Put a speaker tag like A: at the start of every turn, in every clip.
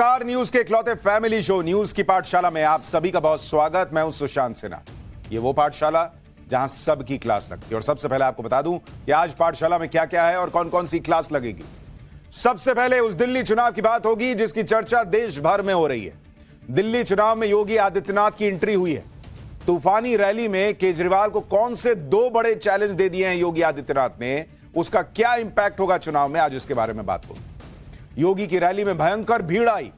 A: नमस्कार, न्यूज के इकलौते फैमिली शो न्यूज की पाठशाला में आप सभी का बहुत स्वागत। मैं हूं सुशांत सिन्हा। ये वो पाठशाला जहां सबकी क्लास लगती है। और सबसे पहले आपको बता दूं कि आज पाठशाला में क्या क्या है और कौन कौन सी क्लास लगेगी। सबसे पहले उस दिल्ली चुनाव की बात होगी जिसकी चर्चा देश भर में हो रही है। दिल्ली चुनाव में योगी आदित्यनाथ की एंट्री हुई है। तूफानी रैली में केजरीवाल को कौन से दो बड़े चैलेंज दे दिए हैं योगी आदित्यनाथ ने, उसका क्या इंपैक्ट होगा चुनाव में, आज इसके बारे में बात होगी। योगी की रैली में भयंकर भीड़ आई।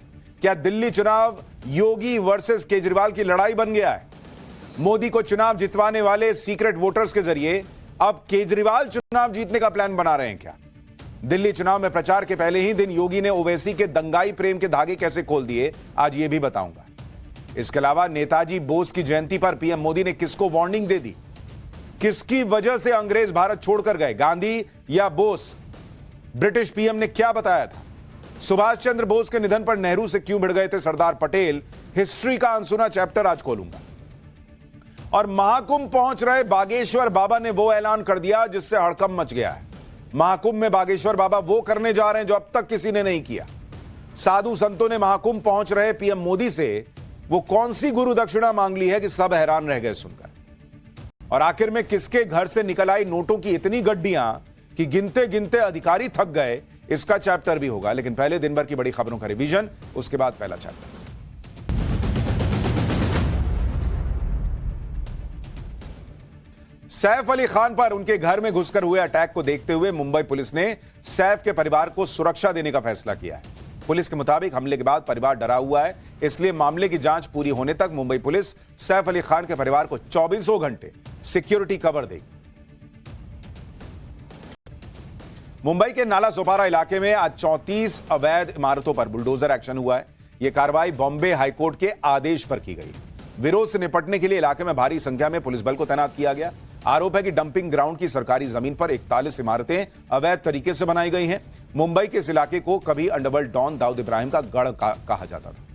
A: क्या दिल्ली चुनाव योगी वर्सेस केजरीवाल की लड़ाई बन गया है? मोदी को चुनाव जितवाने वाले सीक्रेट वोटर्स के जरिए अब केजरीवाल चुनाव जीतने का प्लान बना रहे हैं क्या? दिल्ली चुनाव में प्रचार के पहले ही दिन योगी ने ओवैसी के दंगाई प्रेम के धागे कैसे खोल दिए, आज यह भी बताऊंगा। इसके अलावा नेताजी बोस की जयंती पर पीएम मोदी ने किसको वार्निंग दे दी? किसकी वजह से अंग्रेज भारत छोड़कर गए, गांधी या बोस? ब्रिटिश पीएम ने क्या बताया था? सुभाष चंद्र बोस के निधन पर नेहरू से क्यों भिड़ गए थे सरदार पटेल? हिस्ट्री का अनसुना चैप्टर आज खोलूंगा। और महाकुंभ पहुंच रहे बागेश्वर बाबा ने वो ऐलान कर दिया जिससे हड़कंप मच गया है। महाकुंभ में बागेश्वर बाबा वो करने जा रहे हैं जो अब तक किसी ने नहीं किया। साधु संतों ने महाकुंभ पहुंच रहे पीएम मोदी से वो कौन सी गुरु दक्षिणा मांग ली है कि सब हैरान रह गए सुनकर। और आखिर में किसके घर से निकल आई नोटों की इतनी गड्डियां कि गिनते गिनते अधिकारी थक गए, इसका चैप्टर भी होगा। लेकिन पहले दिन भर की बड़ी खबरों का रिवीजन, उसके बाद पहला चैप्टर। सैफ अली खान पर उनके घर में घुसकर हुए अटैक को देखते हुए मुंबई पुलिस ने सैफ के परिवार को सुरक्षा देने का फैसला किया है। पुलिस के मुताबिक हमले के बाद परिवार डरा हुआ है, इसलिए मामले की जांच पूरी होने तक मुंबई पुलिस सैफ अली खान के परिवार को 24 घंटे सिक्योरिटी कवर देगी। मुंबई के नाला सोपारा इलाके में आज 34 अवैध इमारतों पर बुलडोजर एक्शन हुआ है। यह कार्रवाई बॉम्बे हाईकोर्ट के आदेश पर की गई। विरोध से निपटने के लिए इलाके में भारी संख्या में पुलिस बल को तैनात किया गया। आरोप है कि डंपिंग ग्राउंड की सरकारी जमीन पर 41 इमारतें अवैध तरीके से बनाई गई हैं। मुंबई के इस इलाके को कभी अंडरवर्ल्ड डॉन दाऊद इब्राहिम का गढ़ कहा जाता था।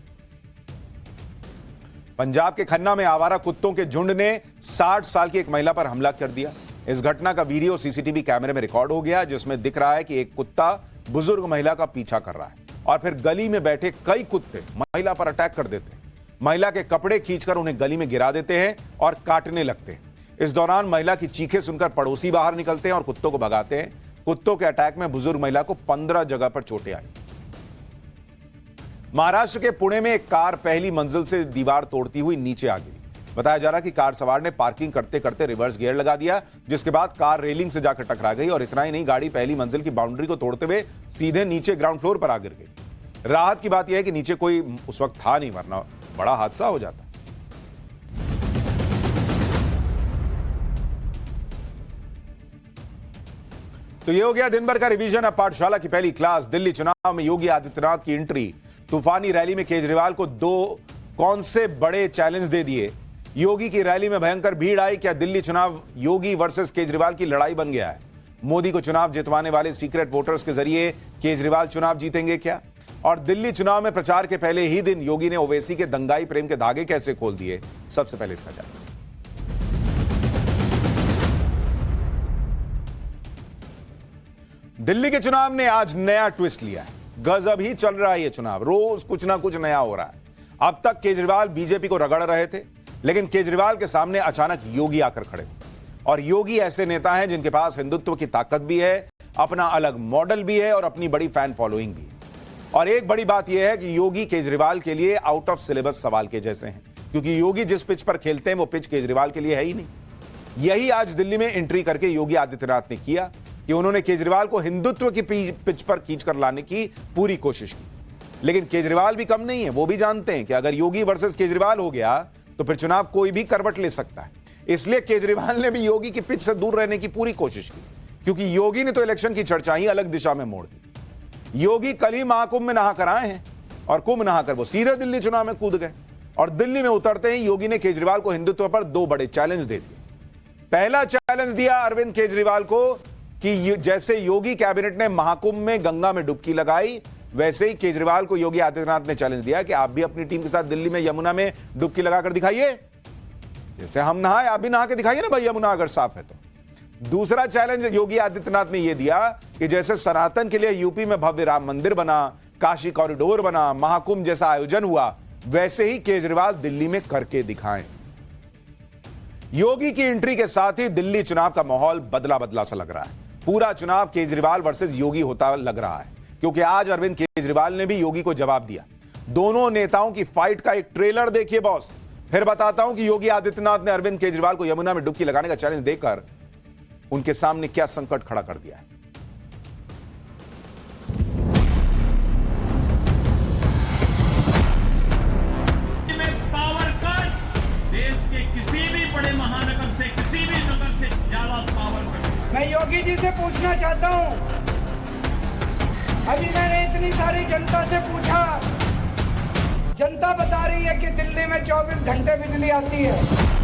A: पंजाब के खन्ना में आवारा कुत्तों के झुंड ने 60 साल की एक महिला पर हमला कर दिया। इस घटना का वीडियो सीसीटीवी कैमरे में रिकॉर्ड हो गया, जिसमें दिख रहा है कि एक कुत्ता बुजुर्ग महिला का पीछा कर रहा है और फिर गली में बैठे कई कुत्ते महिला पर अटैक कर देते हैं। महिला के कपड़े खींचकर उन्हें गली में गिरा देते हैं और काटने लगते हैं। इस दौरान महिला की चीखें सुनकर पड़ोसी बाहर निकलते हैं और कुत्तों को भगाते हैं। कुत्तों के अटैक में बुजुर्ग महिला को 15 जगह पर चोटें आई। महाराष्ट्र के पुणे में एक कार पहली मंजिल से दीवार तोड़ती हुई नीचे आ गिरी। बताया जा रहा है कि कार सवार ने पार्किंग करते करते रिवर्स गियर लगा दिया, जिसके बाद कार रेलिंग से जाकर टकरा गई। और इतना ही नहीं, गाड़ी पहली मंजिल की बाउंड्री को तोड़ते हुए सीधे नीचे ग्राउंड फ्लोर पर आ गिर गई। राहत की बात यह है कि नीचे कोई उस वक्त था नहीं, वरना बड़ा हादसा हो जाता। तो ये हो गया दिन भर का रिवीजन। अब पाठशाला की पहली क्लास। दिल्ली चुनाव में योगी आदित्यनाथ की एंट्री, तूफानी रैली में केजरीवाल को दो कौन से बड़े चैलेंज दे दिए, योगी की रैली में भयंकर भीड़ आई। क्या दिल्ली चुनाव योगी वर्सेस केजरीवाल की लड़ाई बन गया है? मोदी को चुनाव जितवाने वाले सीक्रेट वोटर्स के जरिए केजरीवाल चुनाव जीतेंगे क्या? और दिल्ली चुनाव में प्रचार के पहले ही दिन योगी ने ओवैसी के दंगाई प्रेम के धागे कैसे खोल दिए? सबसे पहले इसका चैप्टर। दिल्ली के चुनाव ने आज नया ट्विस्ट लिया है। गजब ही चल रहा है ये चुनाव, रोज कुछ ना कुछ नया हो रहा है। अब तक केजरीवाल बीजेपी को रगड़ रहे थे, लेकिन केजरीवाल के सामने अचानक योगी आकर खड़े हुए। और योगी ऐसे नेता हैं जिनके पास हिंदुत्व की ताकत भी है, अपना अलग मॉडल भी है और अपनी बड़ी फैन फॉलोइंग भी है। और एक बड़ी बात यह है कि योगी केजरीवाल के लिए आउट ऑफ सिलेबस सवाल के जैसे हैं, क्योंकि योगी जिस पिच पर खेलते हैं वो पिच केजरीवाल के लिए है ही नहीं। यही आज दिल्ली में एंट्री करके योगी आदित्यनाथ ने किया कि उन्होंने केजरीवाल को हिंदुत्व की पिच पर खींचकर लाने की पूरी कोशिश की। लेकिन केजरीवाल भी कम नहीं है, वो भी जानते हैं कि अगर योगी वर्सेस केजरीवाल हो गया तो फिर चुनाव कोई भी करवट ले सकता है। इसलिए केजरीवाल ने भी योगी की पिच से दूर रहने की पूरी कोशिश की, क्योंकि योगी ने तो इलेक्शन की चर्चा ही अलग दिशा में मोड़ दी। योगी कल ही महाकुंभ में नहाकर आए हैं और कुंभ नहाकर वो सीधे दिल्ली चुनाव में कूद गए। और दिल्ली में उतरते ही योगी ने केजरीवाल को हिंदुत्व पर दो बड़े चैलेंज दे दिए। पहला चैलेंज दिया अरविंद केजरीवाल को कि जैसे योगी कैबिनेट ने महाकुंभ में गंगा में डुबकी लगाई, वैसे ही केजरीवाल को योगी आदित्यनाथ ने चैलेंज दिया कि आप भी अपनी टीम के साथ दिल्ली में यमुना में डुबकी लगाकर दिखाइए। जैसे हम नहाए, आप भी नहा के दिखाइए ना भाई, यमुना अगर साफ है तो। दूसरा चैलेंज योगी आदित्यनाथ ने यह दिया कि जैसे सनातन के लिए यूपी में भव्य राम मंदिर बना, काशी कॉरिडोर बना, महाकुंभ जैसा आयोजन हुआ, वैसे ही केजरीवाल दिल्ली में करके दिखाएं। योगी की एंट्री के साथ ही दिल्ली चुनाव का माहौल बदला बदला सा लग रहा है। पूरा चुनाव केजरीवाल वर्सेस योगी होता लग रहा है, क्योंकि आज अरविंद केजरीवाल ने भी योगी को जवाब दिया। दोनों नेताओं की फाइट का एक ट्रेलर देखिए बॉस, फिर बताता हूं कि योगी आदित्यनाथ ने अरविंद केजरीवाल को यमुना में डुबकी लगाने का चैलेंज देकर उनके सामने क्या संकट खड़ा कर दिया है।
B: पावर कट, देश के किसी भी बड़े महानगर से, किसी भी नगर से ज्यादा पावर कट।
C: मैं योगी जी से पूछना चाहता हूं, अभी मैंने इतनी सारी जनता से पूछा, जनता बता रही है कि दिल्ली में 24 घंटे बिजली आती है।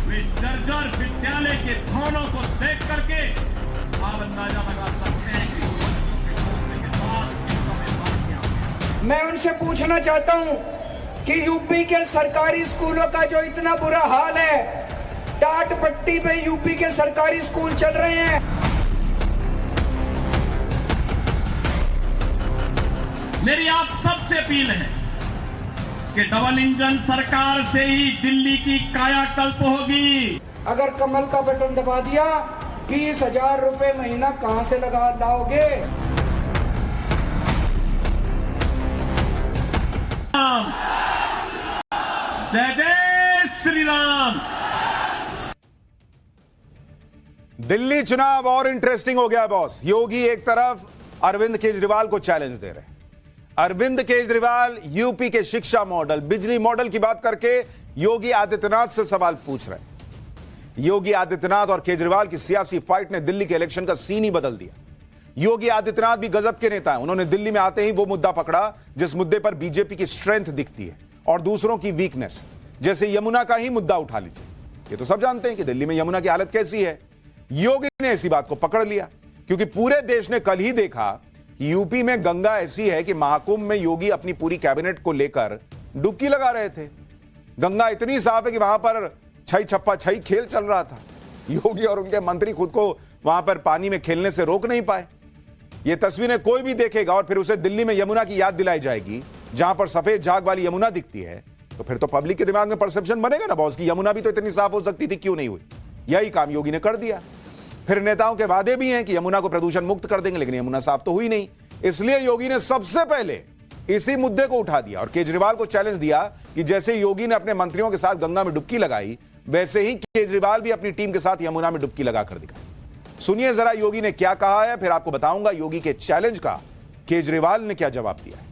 B: वे जर्जर विद्यालय के भवनों को देख करके आप अंदाजा लगा सकते हैं कि के साथ क्या।
C: मैं उनसे पूछना चाहता हूं कि यूपी के सरकारी स्कूलों का जो इतना बुरा हाल है, टाट पट्टी पे यूपी के सरकारी स्कूल चल रहे हैं।
B: मेरी आप सबसे अपील है कि डबल इंजन सरकार से ही दिल्ली की कायाकल्प होगी।
C: अगर कमल का बटन दबा दिया, 20,000 रुपए महीना कहां से लगा लाओगे?
B: जय जय श्री राम।
A: दिल्ली चुनाव और इंटरेस्टिंग हो गया बॉस। योगी एक तरफ अरविंद केजरीवाल को चैलेंज दे रहे हैं। अरविंद केजरीवाल यूपी के शिक्षा मॉडल, बिजली मॉडल की बात करके योगी आदित्यनाथ से सवाल पूछ रहे हैं। योगी आदित्यनाथ और केजरीवाल की सियासी फाइट ने दिल्ली के इलेक्शन का सीन ही बदल दिया। योगी आदित्यनाथ भी गजब के नेता हैं। उन्होंने दिल्ली में आते ही वो मुद्दा पकड़ा जिस मुद्दे पर बीजेपी की स्ट्रेंथ दिखती है और दूसरों की वीकनेस, जैसे यमुना का ही मुद्दा उठा लीजिए। ये तो सब जानते हैं कि दिल्ली में यमुना की हालत कैसी है। योगी ने इसी बात को पकड़ लिया, क्योंकि पूरे देश ने कल ही देखा यूपी में गंगा ऐसी है कि महाकुंभ में योगी अपनी पूरी कैबिनेट को लेकर डुबकी लगा रहे थे। गंगा इतनी साफ है कि वहां पर छई छप्पा छई खेल चल रहा था। योगी और उनके मंत्री खुद को वहां पर पानी में खेलने से रोक नहीं पाए। ये तस्वीरें कोई भी देखेगा और फिर उसे दिल्ली में यमुना की याद दिलाई जाएगी, जहां पर सफेद झाग वाली यमुना दिखती है, तो फिर तो पब्लिक के दिमाग में परसेप्शन बनेगा ना बॉस की यमुना भी तो इतनी साफ हो सकती थी, क्यों नहीं हुई। यही काम योगी ने कर दिया। फिर नेताओं के वादे भी हैं कि यमुना को प्रदूषण मुक्त कर देंगे, लेकिन यमुना साफ तो हुई नहीं। इसलिए योगी ने सबसे पहले इसी मुद्दे को उठा दिया और केजरीवाल को चैलेंज दिया कि जैसे योगी ने अपने मंत्रियों के साथ गंगा में डुबकी लगाई, वैसे ही केजरीवाल भी अपनी टीम के साथ यमुना में डुबकी लगाकर दिखाई। सुनिए जरा योगी ने क्या कहा है, फिर आपको बताऊंगा योगी के चैलेंज का केजरीवाल ने क्या जवाब दिया है।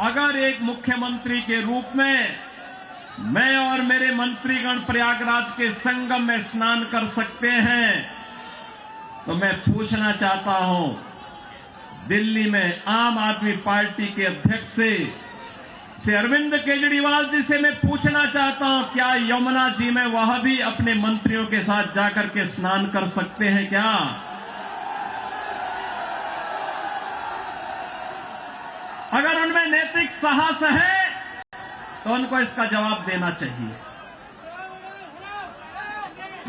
B: अगर एक मुख्यमंत्री के रूप में मैं और मेरे मंत्रीगण प्रयागराज के संगम में स्नान कर सकते हैं, तो मैं पूछना चाहता हूं दिल्ली में आम आदमी पार्टी के अध्यक्ष से अरविंद केजरीवाल जी से मैं पूछना चाहता हूं, क्या यमुना जी में वह भी अपने मंत्रियों के साथ जाकर के स्नान कर सकते हैं क्या? अगर उनमें नैतिक साहस है तो उनको इसका जवाब देना चाहिए।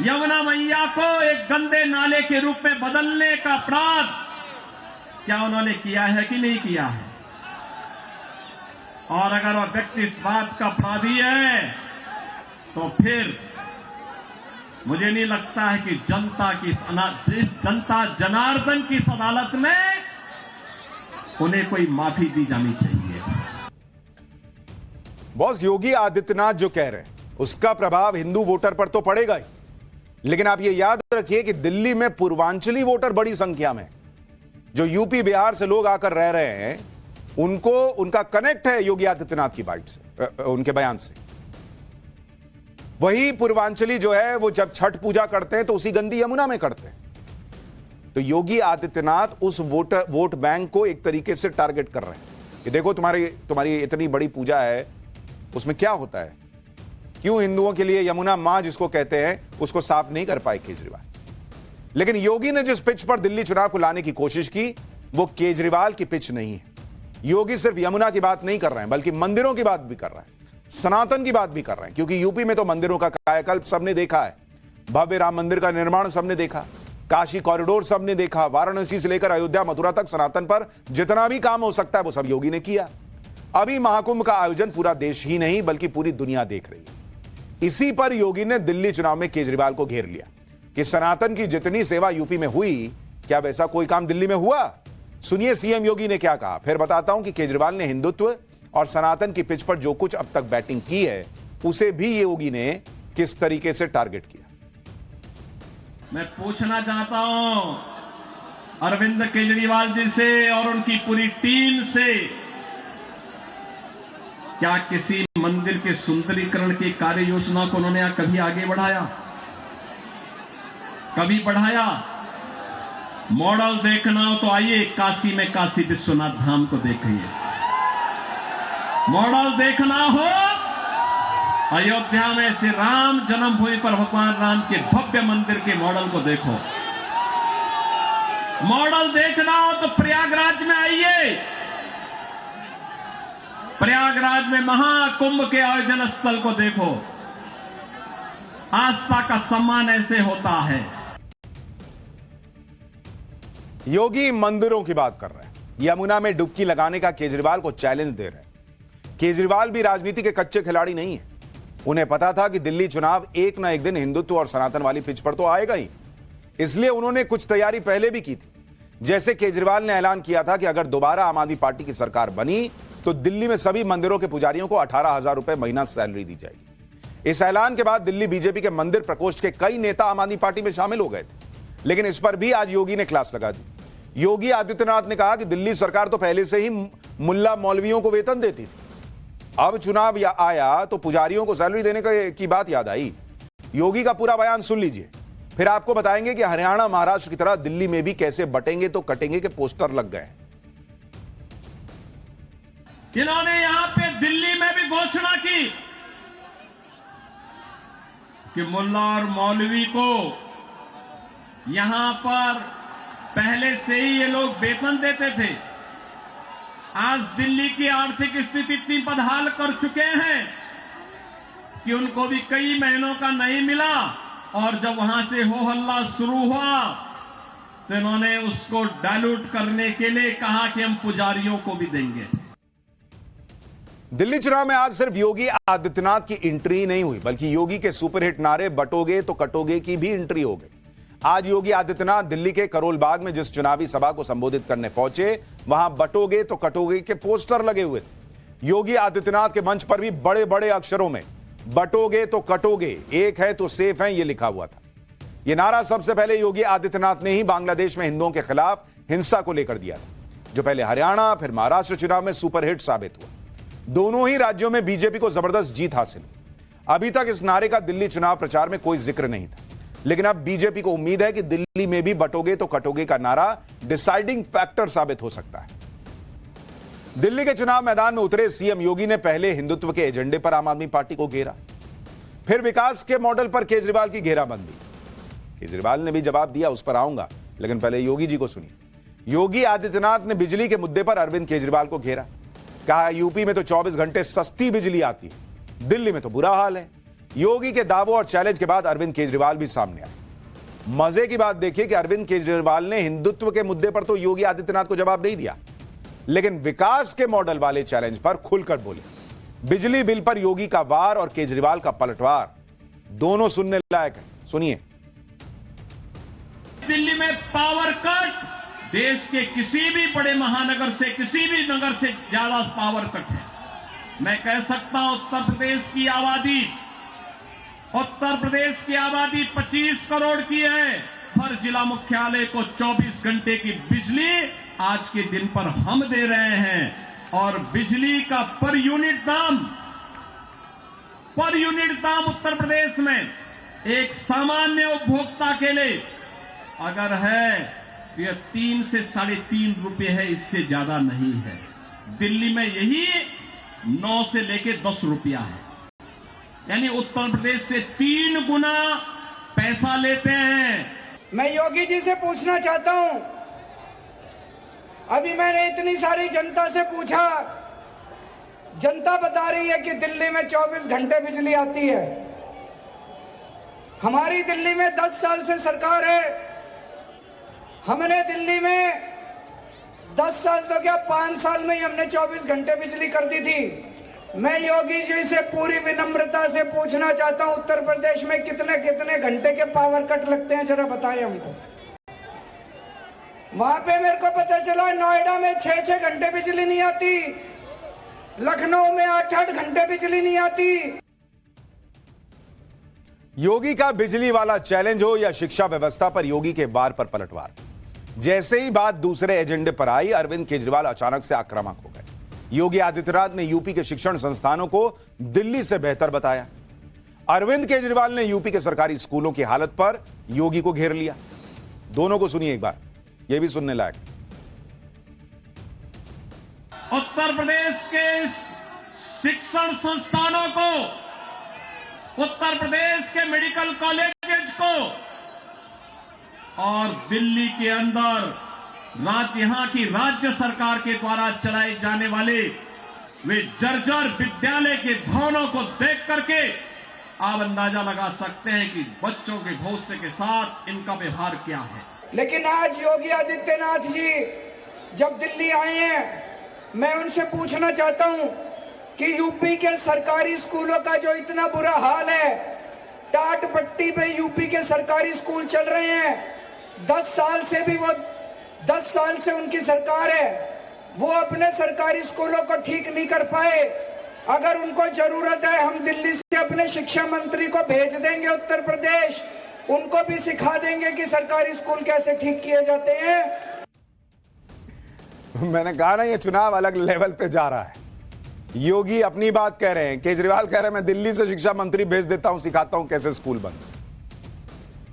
B: यमुना मैया को एक गंदे नाले के रूप में बदलने का अपराध क्या उन्होंने किया है कि नहीं किया है? और अगर वह व्यक्ति इस बात का अपराधी है, तो फिर मुझे नहीं लगता है कि जनता जनार्दन की इस अदालत में उन्हें कोई माफी दी जानी चाहिए।
A: बॉस योगी आदित्यनाथ जो कह रहे हैं उसका प्रभाव हिंदू वोटर पर तो पड़ेगा ही, लेकिन आप ये याद रखिए कि दिल्ली में पूर्वांचली वोटर बड़ी संख्या में, जो यूपी बिहार से लोग आकर रह रहे हैं, उनको उनका कनेक्ट है योगी आदित्यनाथ की बाइट से, उनके बयान से। वही पूर्वांचली जो है वो जब छठ पूजा करते हैं तो उसी गंदी यमुना में करते हैं। तो योगी आदित्यनाथ उस वोट बैंक को एक तरीके से टारगेट कर रहे हैं कि देखो तुम्हारी इतनी बड़ी पूजा है, उसमें क्या होता है, क्यों हिंदुओं के लिए यमुना मां जिसको कहते हैं उसको साफ नहीं कर पाए केजरीवाल। लेकिन योगी ने जिस पिच पर दिल्ली चुनाव को लाने की कोशिश की वो केजरीवाल की पिच नहीं है। योगी सिर्फ यमुना की बात नहीं कर रहे हैं, बल्कि मंदिरों की बात भी कर रहे हैं, सनातन की बात भी कर रहे हैं, क्योंकि यूपी में तो मंदिरों का कायाकल्प सबने देखा है। भव्य राम मंदिर का निर्माण सबने देखा, काशी कॉरिडोर सबने देखा, वाराणसी से लेकर अयोध्या मथुरा तक सनातन पर जितना भी काम हो सकता है वो सब योगी ने किया। अभी महाकुंभ का आयोजन पूरा देश ही नहीं बल्कि पूरी दुनिया देख रही है। इसी पर योगी ने दिल्ली चुनाव में केजरीवाल को घेर लिया कि सनातन की जितनी सेवा यूपी में हुई, क्या वैसा कोई काम दिल्ली में हुआ? सुनिए सीएम योगी ने क्या कहा, फिर बताता हूं कि केजरीवाल ने हिंदुत्व और सनातन की पिच पर जो कुछ अब तक बैटिंग की है उसे भी योगी ने किस तरीके से टारगेट किया।
B: मैं पूछना चाहता हूं अरविंद केजरीवाल जी से और उनकी पूरी टीम से, क्या किसी मंदिर के सुंदरीकरण की कार्य योजना को उन्होंने कभी आगे बढ़ाया? कभी बढ़ाया? मॉडल देखना हो तो आइए काशी में काशी विश्वनाथ धाम को देखिए। मॉडल देखना हो अयोध्या में श्री राम जन्मभूमि पर भगवान राम के भव्य मंदिर के मॉडल को देखो। मॉडल देखना हो तो प्रयागराज में आइए। प्रयागराज में महाकुंभ के आयोजन स्थल को देखो। आस्था का सम्मान ऐसे होता है।
A: योगी मंदिरों की बात कर रहे हैं, यमुना में डुबकी लगाने का केजरीवाल को चैलेंज दे रहे हैं। केजरीवाल भी राजनीति के कच्चे खिलाड़ी नहीं है। उन्हें पता था कि दिल्ली चुनाव एक ना एक दिन हिंदुत्व और सनातन वाली पिच पर तो आएगा ही, इसलिए उन्होंने कुछ तैयारी पहले भी की थी। जैसे केजरीवाल ने ऐलान किया था कि अगर दोबारा आम आदमी पार्टी की सरकार बनी तो दिल्ली में सभी मंदिरों के पुजारियों को 18,000 रुपए महीना सैलरी दी जाएगी। इस ऐलान के बाद दिल्ली बीजेपी के मंदिर प्रकोष्ठ के कई नेता आम आदमी पार्टी में शामिल हो गए थे, लेकिन इस पर भी आज योगी ने क्लास लगा दी। योगी आदित्यनाथ ने कहा कि दिल्ली सरकार तो पहले से ही मुल्ला मौलवियों को वेतन देती थी, अब चुनाव आया तो पुजारियों को सैलरी देने की बात याद आई। योगी का पूरा बयान सुन लीजिए, फिर आपको बताएंगे कि हरियाणा महाराष्ट्र की तरह दिल्ली में भी कैसे बटेंगे तो कटेंगे के पोस्टर लग गए।
B: इन्होंने यहां पे दिल्ली में भी घोषणा की कि मुल्ला और मौलवी को यहां पर पहले से ही ये लोग वेतन देते थे। आज दिल्ली की आर्थिक स्थिति इतनी बदहाल कर चुके हैं कि उनको भी कई महीनों का नहीं मिला, और जब वहां से हो हल्ला शुरू हुआ तो इन्होंने उसको डाइल्यूट करने के लिए कहा कि हम पुजारियों को भी देंगे।
A: दिल्ली चुनाव में आज सिर्फ योगी आदित्यनाथ की एंट्री नहीं हुई, बल्कि योगी के सुपरहिट नारे बटोगे तो कटोगे की भी एंट्री हो गई। आज योगी आदित्यनाथ दिल्ली के करोल बाग में जिस चुनावी सभा को संबोधित करने पहुंचे, वहां बटोगे तो कटोगे के पोस्टर लगे हुए थे। योगी आदित्यनाथ के मंच पर भी बड़े बड़े अक्षरों में बटोगे तो कटोगे, एक है तो सेफ है, यह लिखा हुआ था। यह नारा सबसे पहले योगी आदित्यनाथ ने ही बांग्लादेश में हिंदुओं के खिलाफ हिंसा को लेकर दिया था, जो पहले हरियाणा फिर महाराष्ट्र चुनाव में सुपरहिट साबित हुआ। दोनों ही राज्यों में बीजेपी को जबरदस्त जीत हासिल हुई। अभी तक इस नारे का दिल्ली चुनाव प्रचार में कोई जिक्र नहीं था, लेकिन अब बीजेपी को उम्मीद है कि दिल्ली में भी बटोगे तो कटोगे का नारा डिसाइडिंग फैक्टर साबित हो सकता है। दिल्ली के चुनाव मैदान में उतरे सीएम योगी ने पहले हिंदुत्व के एजेंडे पर आम आदमी पार्टी को घेरा, फिर विकास के मॉडल पर केजरीवाल की घेराबंदी। केजरीवाल ने भी जवाब दिया, उस पर आऊंगा, लेकिन पहले योगी जी को सुनिए। योगी आदित्यनाथ ने बिजली के मुद्दे पर अरविंद केजरीवाल को घेरा, कहा यूपी में तो 24 घंटे सस्ती बिजली आती है, दिल्ली में तो बुरा हाल है। योगी के दावों और चैलेंज के बाद अरविंद केजरीवाल भी सामने आए। मजे की बात देखिए कि अरविंद केजरीवाल ने हिंदुत्व के मुद्दे पर तो योगी आदित्यनाथ को जवाब नहीं दिया, लेकिन विकास के मॉडल वाले चैलेंज पर खुलकर बोले। बिजली बिल पर योगी का वार और केजरीवाल का पलटवार दोनों सुनने लायक है, सुनिए।
B: दिल्ली में पावर कट देश के किसी भी बड़े महानगर से, किसी भी नगर से ज्यादा पावर कट है। मैं कह सकता हूं उत्तर प्रदेश की आबादी 25 करोड़ की है। हर जिला मुख्यालय को 24 घंटे की बिजली आज के दिन पर हम दे रहे हैं, और बिजली का पर यूनिट दाम उत्तर प्रदेश में एक सामान्य उपभोक्ता के लिए अगर है तो यह 3 से 3.5 रुपए है, इससे ज्यादा नहीं है। दिल्ली में यही 9 से लेके 10 रुपया है, यानी उत्तर प्रदेश से 3 गुना पैसा लेते हैं।
C: मैं योगी जी से पूछना चाहता हूं अभी मैंने इतनी सारी जनता से पूछा, जनता बता रही है कि दिल्ली में 24 घंटे बिजली आती है। हमारी दिल्ली में 10 साल से सरकार है। हमने दिल्ली में 10 साल तो क्या 5 साल में ही हमने 24 घंटे बिजली कर दी थी। मैं योगी जी से पूरी विनम्रता से पूछना चाहता हूं, उत्तर प्रदेश में कितने कितने घंटे के पावर कट लगते हैं, जरा बताएं हमको। वहां पे मेरे को पता चला नोएडा में 6-6 घंटे बिजली नहीं आती, लखनऊ में 8-8 घंटे बिजली नहीं आती।
A: योगी का बिजली वाला चैलेंज हो या शिक्षा व्यवस्था पर योगी के वार पर पलटवार, जैसे ही बात दूसरे एजेंडे पर आई, अरविंद केजरीवाल अचानक से आक्रामक हो गए। योगी आदित्यनाथ ने यूपी के शिक्षण संस्थानों को दिल्ली से बेहतर बताया। अरविंद केजरीवाल ने यूपी के सरकारी स्कूलों की हालत पर योगी को घेर लिया। दोनों को सुनिए एक बार, यह भी सुनने लायक।
B: उत्तर प्रदेश के शिक्षण संस्थानों को, उत्तर प्रदेश के मेडिकल कॉलेजेस को और दिल्ली के अंदर यहां की राज्य सरकार के द्वारा चलाए जाने वाले वे जर्जर विद्यालय के भवनों को देख करके आप अंदाजा लगा सकते हैं कि बच्चों के भविष्य के साथ इनका व्यवहार क्या है।
C: लेकिन आज योगी आदित्यनाथ जी जब दिल्ली आए हैं, मैं उनसे पूछना चाहता हूं कि यूपी के सरकारी स्कूलों का जो इतना बुरा हाल है, टाट पट्टी पे यूपी के सरकारी स्कूल चल रहे हैं। 10 साल से भी वो 10 साल से उनकी सरकार है, वो अपने सरकारी स्कूलों को ठीक नहीं कर पाए। अगर उनको जरूरत है, हम दिल्ली से अपने शिक्षा मंत्री को भेज देंगे उत्तर प्रदेश, उनको भी सिखा देंगे कि सरकारी स्कूल कैसे ठीक किए जाते हैं।
A: मैंने कहा ना, ये चुनाव अलग लेवल पे जा रहा है। योगी अपनी बात कह रहे हैं, केजरीवाल कह रहे हैं मैं दिल्ली से शिक्षा मंत्री भेज देता हूं, सिखाता हूं कैसे स्कूल बंद।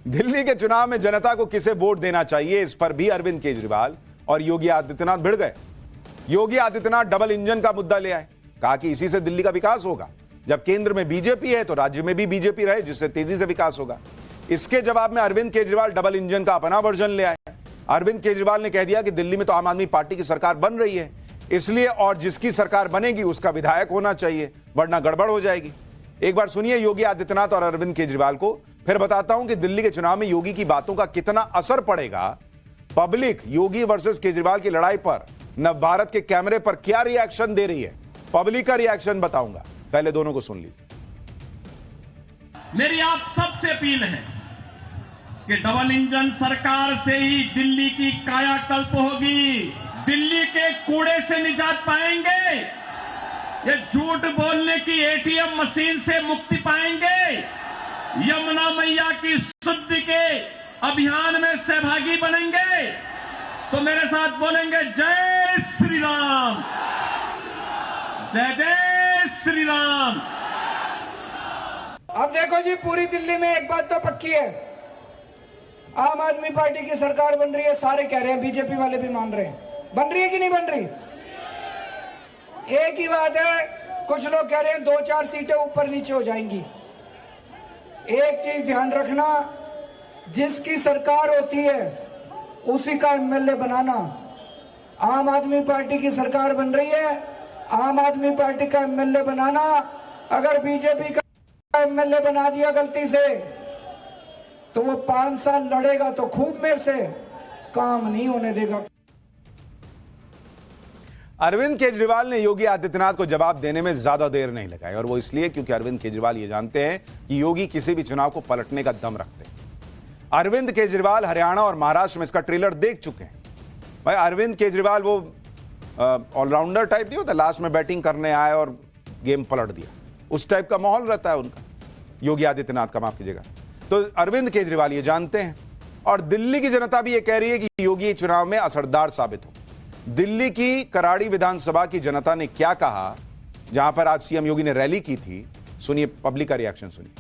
A: दिल्ली के चुनाव में जनता को किसे वोट देना चाहिए, इस पर भी अरविंद केजरीवाल और योगी आदित्यनाथ भिड़ गए। योगी आदित्यनाथ डबल इंजन का मुद्दा ले आए, कहा कि इसी से दिल्ली का विकास होगा। जब केंद्र में बीजेपी है तो राज्य में भी बीजेपी रहे, जिससे तेजी से विकास होगा। इसके जवाब में अरविंद केजरीवाल डबल इंजन का अपना वर्जन ले आए। अरविंद केजरीवाल ने कह दिया कि दिल्ली में तो आम आदमी पार्टी की सरकार बन रही है, इसलिए और जिसकी सरकार बनेगी उसका विधायक होना चाहिए, वरना गड़बड़ हो जाएगी। एक बार सुनिए योगी आदित्यनाथ और अरविंद केजरीवाल को, फिर बताता हूं कि दिल्ली के चुनाव में योगी की बातों का कितना असर पड़ेगा। पब्लिक योगी वर्सेस केजरीवाल की लड़ाई पर नव भारत के कैमरे पर क्या रिएक्शन दे रही है, पब्लिक का रिएक्शन बताऊंगा। पहले दोनों को सुन लीजिए।
B: मेरी आप सबसे अपील है कि डबल इंजन सरकार से ही दिल्ली की कायाकल्प होगी। दिल्ली के कूड़े से निजात पाएंगे, ये झूठ बोलने की एटीएम मशीन से मुक्ति पाएंगे, यमुना मैया की शुद्धि के अभियान में सहभागी बनेंगे। तो मेरे साथ बोलेंगे जय श्री राम, जय जय श्री राम।
C: अब देखो जी, पूरी दिल्ली में एक बात तो पक्की है, आम आदमी पार्टी की सरकार बन रही है। सारे कह रहे हैं, बीजेपी वाले भी मान रहे हैं। बन रही है कि नहीं बन रही? एक ही बात है, कुछ लोग कह रहे हैं 2-4 सीटें ऊपर नीचे हो जाएंगी। एक चीज ध्यान रखना, जिसकी सरकार होती है उसी का एमएलए बनाना। आम आदमी पार्टी की सरकार बन रही है, आम आदमी पार्टी का एमएलए बनाना। अगर बीजेपी का एमएलए बना दिया गलती से, तो वो 5 साल लड़ेगा तो खूब मेरे से, काम नहीं होने देगा।
A: अरविंद केजरीवाल ने योगी आदित्यनाथ को जवाब देने में ज्यादा देर नहीं लगाई, और वो इसलिए क्योंकि अरविंद केजरीवाल ये जानते हैं कि योगी किसी भी चुनाव को पलटने का दम रखते हैं। अरविंद केजरीवाल हरियाणा और महाराष्ट्र में इसका ट्रेलर देख चुके हैं। भाई अरविंद केजरीवाल वो ऑलराउंडर टाइप नहीं होता, लास्ट में बैटिंग करने आए और गेम पलट दिया, उस टाइप का माहौल रहता है उनका, योगी आदित्यनाथ का, माफ कीजिएगा। तो अरविंद केजरीवाल ये जानते हैं, और दिल्ली की जनता भी ये कह रही है कि योगी चुनाव में असरदार साबित हो। दिल्ली की कराड़ी विधानसभा की जनता ने क्या कहा, जहां पर आज सीएम योगी ने रैली की थी, सुनिए पब्लिक का रिएक्शन सुनिए।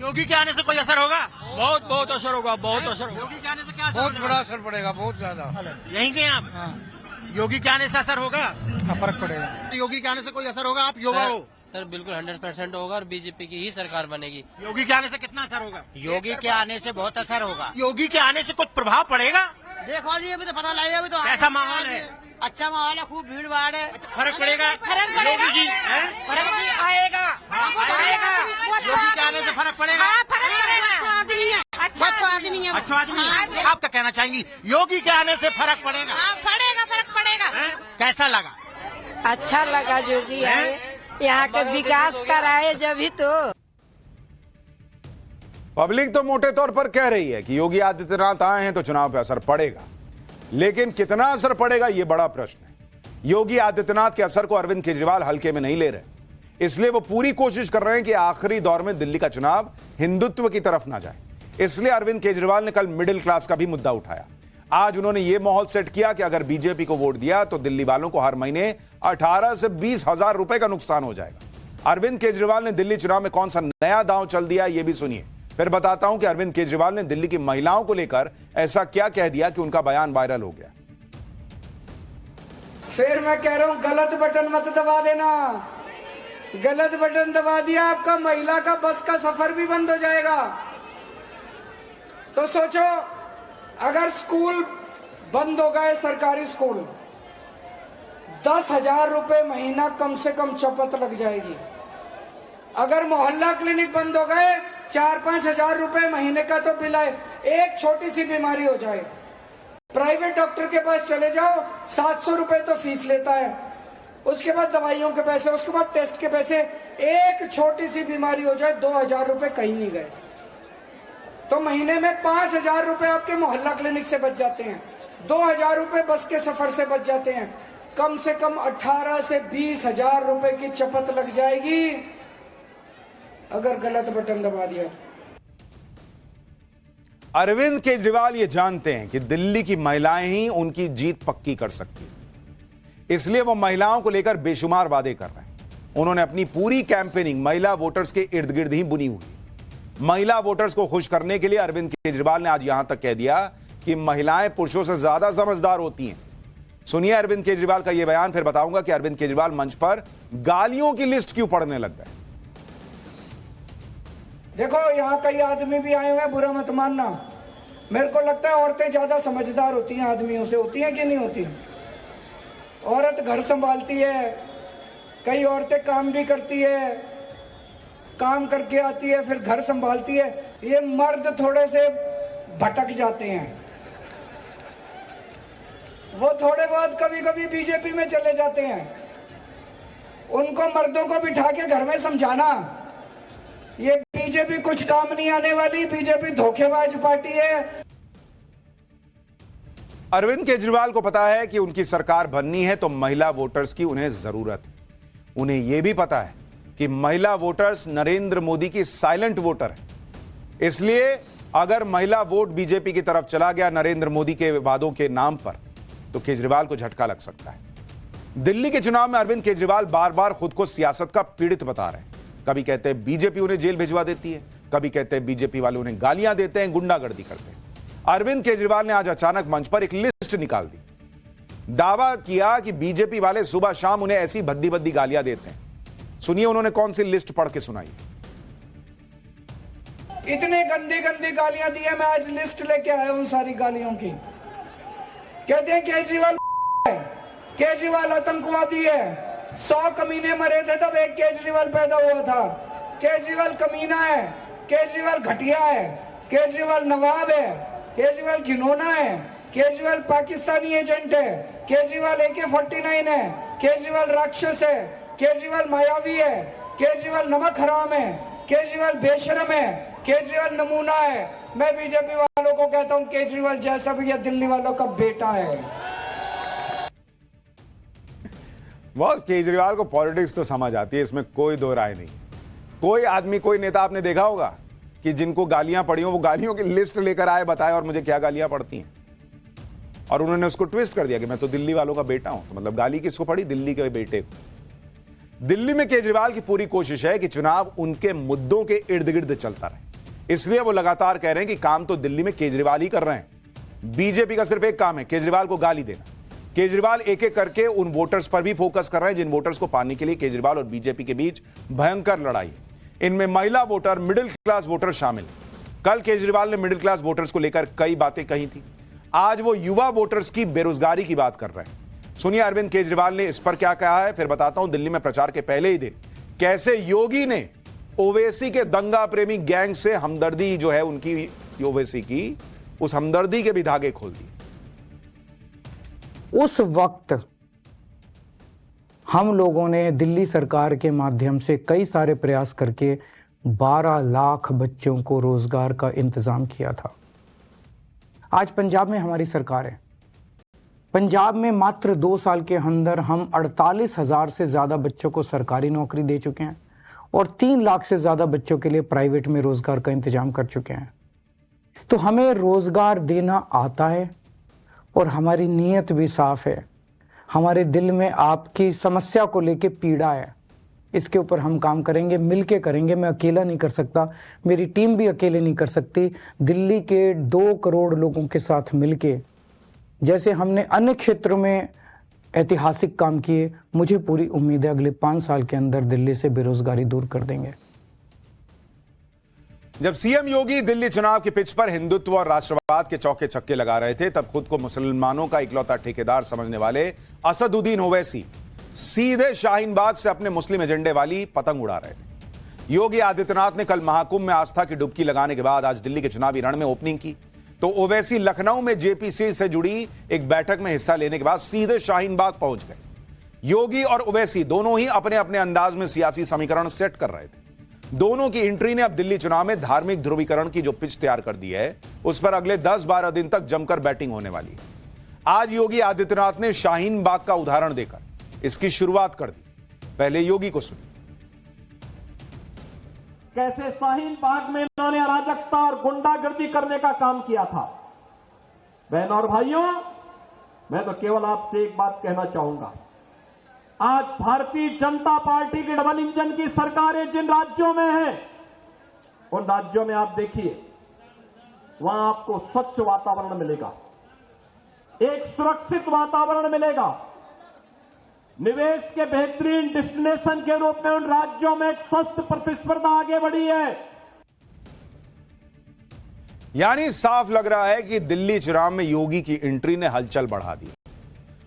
D: योगी के आने से कोई असर होगा?
E: बहुत असर होगा, बहुत असर होगा।
D: योगी के आने से क्या असर
E: बहुत
D: होगा?
E: बड़ा असर पड़ेगा, बहुत ज्यादा।
D: यहीं के आप?
E: हाँ,
D: योगी के आने से असर होगा?
E: फर्क पड़ेगा।
D: योगी के आने से कोई असर होगा? आप युवा हो।
F: सर बिल्कुल 100% होगा, और बीजेपी की ही सरकार बनेगी।
D: योगी के आने से कितना असर होगा?
G: योगी के आने से बहुत असर होगा।
D: योगी के आने से कुछ प्रभाव पड़ेगा?
G: देखो जी अभी तो पता लगेगा, अभी तो
D: कैसा माहौल है?
G: अच्छा माहौल है, खूब भीड़ भाड़ है।
D: फर्क पड़ेगा?
G: फर्क पड़ेगा
D: योगी जी हैं?
G: फर्क भी आएगा, आएगा।
D: योगी के आने से फर्क पड़ेगा?
G: फर्क पड़ेगा। अच्छा आदमी है, अच्छा आदमी है।
D: अच्छा आदमी है। आप क्या कहना चाहेंगी? योगी के आने से फर्क पड़ेगा?
G: पड़ेगा, फर्क पड़ेगा।
D: हैं? कैसा लगा?
H: अच्छा लगा योगी आए, यहाँ का विकास कराए जब ही तो।
A: पब्लिक तो मोटे तौर पर कह रही है कि योगी आदित्यनाथ आए हैं तो चुनाव पे असर पड़ेगा, लेकिन कितना असर पड़ेगा यह बड़ा प्रश्न है। योगी आदित्यनाथ के असर को अरविंद केजरीवाल हल्के में नहीं ले रहे, इसलिए वो पूरी कोशिश कर रहे हैं कि आखिरी दौर में दिल्ली का चुनाव हिंदुत्व की तरफ ना जाए। इसलिए अरविंद केजरीवाल ने कल मिडिल क्लास का भी मुद्दा उठाया। आज उन्होंने यह माहौल सेट किया कि अगर बीजेपी को वोट दिया तो दिल्ली वालों को हर महीने 18 से 20 हजार रुपए का नुकसान हो जाएगा। अरविंद केजरीवाल ने दिल्ली चुनाव में कौन सा नया दांव चल दिया यह भी सुनिए, फिर बताता हूं कि अरविंद केजरीवाल ने दिल्ली की महिलाओं को लेकर ऐसा क्या कह दिया कि उनका बयान वायरल हो गया।
C: फिर मैं कह रहा हूं गलत बटन मत दबा देना। गलत बटन दबा दिया आपका महिला का बस का सफर भी बंद हो जाएगा। तो सोचो, अगर स्कूल बंद हो गए, सरकारी स्कूल, 10,000 रुपए महीना कम से कम चपत लग जाएगी। अगर मोहल्ला क्लिनिक बंद हो गए, 4-5 हजार रुपए महीने का तो बिल है। एक छोटी सी बीमारी हो जाए, प्राइवेट डॉक्टर के पास चले जाओ, 700 रुपए तो फीस लेता है, उसके बाद दवाइयों के पैसे, उसके बाद टेस्ट के पैसे। एक छोटी सी बीमारी हो जाए, 2,000 रुपए कहीं नहीं गए। तो महीने में 5,000 रुपए आपके मोहल्ला क्लिनिक से बच जाते हैं, 2,000 रुपए बस के सफर से बच जाते हैं। कम से कम 18 से 20 हजार रुपए की चपत लग जाएगी अगर गलत बटन दबा दिया।
A: अरविंद केजरीवाल ये जानते हैं कि दिल्ली की महिलाएं ही उनकी जीत पक्की कर सकती हैं, इसलिए वो महिलाओं को लेकर बेशुमार वादे कर रहे हैं। उन्होंने अपनी पूरी कैंपेनिंग महिला वोटर्स के इर्द गिर्द ही बुनी हुई। महिला वोटर्स को खुश करने के लिए अरविंद केजरीवाल ने आज यहां तक कह दिया कि महिलाएं पुरुषों से ज्यादा समझदार होती हैं। सुनिए अरविंद केजरीवाल का यह बयान, फिर बताऊंगा कि अरविंद केजरीवाल मंच पर गालियों की लिस्ट क्यों पढ़ने लग गए।
C: देखो, यहाँ कई आदमी भी आए हुए हैं, बुरा मत मानना। मेरे को लगता है औरतें ज्यादा समझदार होती हैं आदमियों से। होती हैं कि नहीं होती? औरत घर संभालती है, कई औरतें काम भी करती है, काम करके आती है, फिर घर संभालती है। ये मर्द थोड़े से भटक जाते हैं, वो थोड़े बहुत कभी कभी बीजेपी में चले जाते हैं। उनको मर्दों को बिठा के घर में समझाना, ये बीजेपी कुछ काम नहीं आने वाली, बीजेपी धोखेबाज पार्टी है।
A: अरविंद केजरीवाल को पता है कि उनकी सरकार बननी है तो महिला वोटर्स की उन्हें जरूरत है। उन्हें यह भी पता है कि महिला वोटर्स नरेंद्र मोदी की साइलेंट वोटर है। इसलिए अगर महिला वोट बीजेपी की तरफ चला गया नरेंद्र मोदी के वादों के नाम पर, तो केजरीवाल को झटका लग सकता है। दिल्ली के चुनाव में अरविंद केजरीवाल बार बार खुद को सियासत का पीड़ित बता रहे हैं। कभी कहते हैं बीजेपी उन्हें जेल भिजवा देती है, कभी कहते हैं बीजेपी वाले उन्हें गालियां देते हैं, गुंडागर्दी करते हैं। अरविंद केजरीवाल ने आज अचानक मंच पर एक लिस्ट निकाल दी। दावा किया कि बीजेपी वाले सुबह शाम उन्हें ऐसी भद्दी भद्दी गालियां देते हैं। सुनिए उन्होंने कौन सी लिस्ट पढ़ के सुनाई।
C: इतने गंदी गंदी गालियां दी है, मैं आज लिस्ट लेके आया हूं सारी गालियों की। कहते हैं केजरीवाल आतंकवादी है, 100 कमीने मरे थे तब एक केजरीवाल पैदा हुआ था। केजरीवाल कमीना है, केजरीवाल घटिया है, केजरीवाल नवाब है, केजरीवाल घिनौना है, केजरीवाल पाकिस्तानी एजेंट है, केजरीवाल AK-49 है, केजरीवाल राक्षस है, केजरीवाल मायावी है, केजरीवाल नमक हराम है, केजरीवाल बेशरम है, केजरीवाल नमूना है। मैं बीजेपी वालों को कहता हूं केजरीवाल जैसा भी है दिल्ली वालों का बेटा है।
A: बॉस, केजरीवाल को पॉलिटिक्स तो समझ आती है, इसमें कोई दो राय नहीं। कोई आदमी, कोई नेता आपने देखा होगा कि जिनको गालियां पड़ी हो वो गालियों की लिस्ट लेकर आए, बताए और मुझे क्या गालियां पड़ती हैं, और उन्होंने उसको ट्विस्ट कर दिया कि मैं तो दिल्ली वालों का बेटा हूं। तो मतलब गाली किसको पड़ी? दिल्ली के बेटे को। दिल्ली में केजरीवाल की पूरी कोशिश है कि चुनाव उनके मुद्दों के इर्द गिर्द चलता रहे, इसलिए वो लगातार कह रहे हैं कि काम तो दिल्ली में केजरीवाल ही कर रहे हैं। बीजेपी का सिर्फ एक काम है, केजरीवाल को गाली देना। केजरीवाल एक एक करके उन वोटर्स पर भी फोकस कर रहे हैं जिन वोटर्स को पाने के लिए केजरीवाल और बीजेपी के बीच भयंकर लड़ाई है। इनमें महिला वोटर, मिडिल क्लास वोटर शामिल। कल केजरीवाल ने मिडिल क्लास वोटर्स को लेकर कई बातें कही थी। आज वो युवा वोटर्स की बेरोजगारी की बात कर रहे हैं। सुनिए अरविंद केजरीवाल ने इस पर क्या कहा है, फिर बताता हूं दिल्ली में प्रचार के पहले ही दिन कैसे योगी ने ओवैसी के दंगा प्रेमी गैंग से हमदर्दी जो है उनकी ओवैसी की उस हमदर्दी के भी धागे खोल दिए।
I: उस वक्त हम लोगों ने दिल्ली सरकार के माध्यम से कई सारे प्रयास करके 12 लाख बच्चों को रोजगार का इंतजाम किया था। आज पंजाब में हमारी सरकार है। पंजाब में मात्र 2 साल के अंदर हम 48,000 से ज्यादा बच्चों को सरकारी नौकरी दे चुके हैं और 3 लाख से ज्यादा बच्चों के लिए प्राइवेट में रोजगार का इंतजाम कर चुके हैं। तो हमें रोजगार देना आता है और हमारी नीयत भी साफ है। हमारे दिल में आपकी समस्या को लेके पीड़ा है, इसके ऊपर हम काम करेंगे, मिलके करेंगे। मैं अकेला नहीं कर सकता, मेरी टीम भी अकेले नहीं कर सकती। दिल्ली के 2 करोड़ लोगों के साथ मिलके जैसे हमने अन्य क्षेत्रों में ऐतिहासिक काम किए, मुझे पूरी उम्मीद है अगले 5 साल के अंदर दिल्ली से बेरोजगारी दूर कर देंगे।
A: जब सीएम योगी दिल्ली चुनाव की पिच पर हिंदुत्व और राष्ट्रवाद के चौके छक्के लगा रहे थे, तब खुद को मुसलमानों का इकलौता ठेकेदार समझने वाले असदुद्दीन ओवैसी सीधे शाहीन बाग से अपने मुस्लिम एजेंडे वाली पतंग उड़ा रहे थे। योगी आदित्यनाथ ने कल महाकुंभ में आस्था की डुबकी लगाने के बाद आज दिल्ली के चुनावी रण में ओपनिंग की, तो ओवैसी लखनऊ में जेपीसी से जुड़ी एक बैठक में हिस्सा लेने के बाद सीधे शाहीन बाग पहुंच गए। योगी और ओवैसी दोनों ही अपने अपने अंदाज में सियासी समीकरण सेट कर रहे थे। दोनों की एंट्री ने अब दिल्ली चुनाव में धार्मिक ध्रुवीकरण की जो पिच तैयार कर दी है, उस पर अगले 10-12 दिन तक जमकर बैटिंग होने वाली है। आज योगी आदित्यनाथ ने शाहीन बाग का उदाहरण देकर इसकी शुरुआत कर दी। पहले योगी को सुनिए।
B: कैसे शाहीन बाग में इन्होंने अराजकता और गुंडागर्दी करने का काम किया था। बहनों और भाइयों, मैं तो केवल आपसे एक बात कहना चाहूंगा, आज भारतीय जनता पार्टी की डबल इंजन की सरकारें जिन राज्यों में हैं, उन राज्यों में आप देखिए, वहां आपको स्वच्छ वातावरण मिलेगा, एक सुरक्षित वातावरण मिलेगा, निवेश के बेहतरीन डेस्टिनेशन के रूप में उन राज्यों में एक स्वस्थ प्रतिस्पर्धा आगे बढ़ी है।
A: यानी साफ लग रहा है कि दिल्ली चुनाव में योगी की एंट्री ने हलचल बढ़ा दी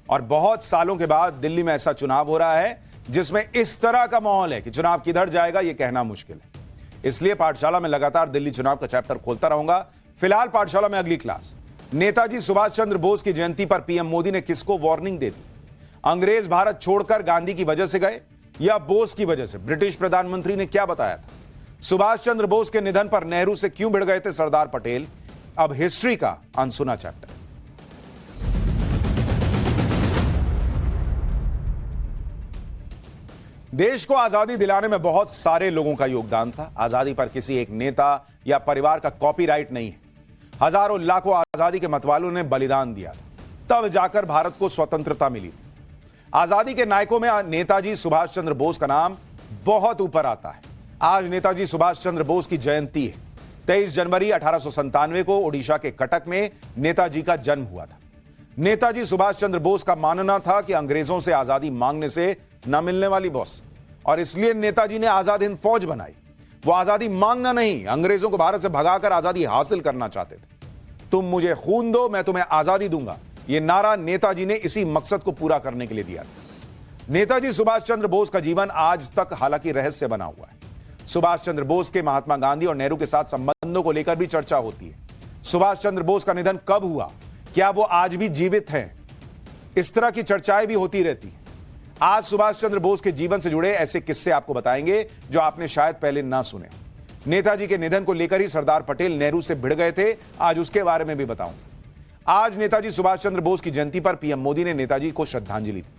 A: और बहुत सालों के बाद दिल्ली में ऐसा चुनाव हो रहा है जिसमें इस तरह का माहौल है कि चुनाव किधर जाएगा यह कहना मुश्किल है। इसलिए पाठशाला में लगातार दिल्ली चुनाव का चैप्टर खोलता रहूंगा। फिलहाल पाठशाला में अगली क्लास, नेताजी सुभाष चंद्र बोस की जयंती पर पीएम मोदी ने किसको वार्निंग दे दी? अंग्रेज भारत छोड़कर गांधी की वजह से गए या बोस की वजह से? ब्रिटिश प्रधानमंत्री ने क्या बताया था? सुभाष चंद्र बोस के निधन पर नेहरू से क्यों भिड़ गए थे सरदार पटेल? अब हिस्ट्री का अनसुना चैप्टर। देश को आजादी दिलाने में बहुत सारे लोगों का योगदान था। आजादी पर किसी एक नेता या परिवार का कॉपीराइट नहीं है। हजारों लाखों आजादी के मतवालों ने बलिदान दिया, तब जाकर भारत को स्वतंत्रता मिली। आजादी के नायकों में नेताजी सुभाष चंद्र बोस का नाम बहुत ऊपर आता है। आज नेताजी सुभाष चंद्र बोस की जयंती है। 23 जनवरी 1897 को ओडिशा के कटक में नेताजी का जन्म हुआ था। नेताजी सुभाष चंद्र बोस का मानना था कि अंग्रेजों से आजादी मांगने से न मिलने वाली बॉस, और इसलिए नेताजी ने आजाद हिंद फौज बनाई। वो आजादी मांगना नहीं, अंग्रेजों को भारत से भगाकर आजादी हासिल करना चाहते थे। तुम मुझे खून दो, मैं तुम्हें आजादी दूंगा, यह नारा नेताजी ने इसी मकसद को पूरा करने के लिए दिया था। नेताजी सुभाष चंद्र बोस का जीवन आज तक हालांकि रहस्य बना हुआ है। सुभाष चंद्र बोस के महात्मा गांधी और नेहरू के साथ संबंधों को लेकर भी चर्चा होती है। सुभाष चंद्र बोस का निधन कब हुआ, क्या वो आज भी जीवित हैं? इस तरह की चर्चाएं भी होती रहती हैं। आज सुभाष चंद्र बोस के जीवन से जुड़े ऐसे किस्से आपको बताएंगे जो आपने शायद पहले ना सुने। नेताजी के निधन को लेकर ही सरदार पटेल नेहरू से भिड़ गए थे, आज उसके बारे में भी बताऊंगा। आज नेताजी सुभाष चंद्र बोस की जयंती पर पीएम मोदी ने नेताजी को श्रद्धांजलि दी।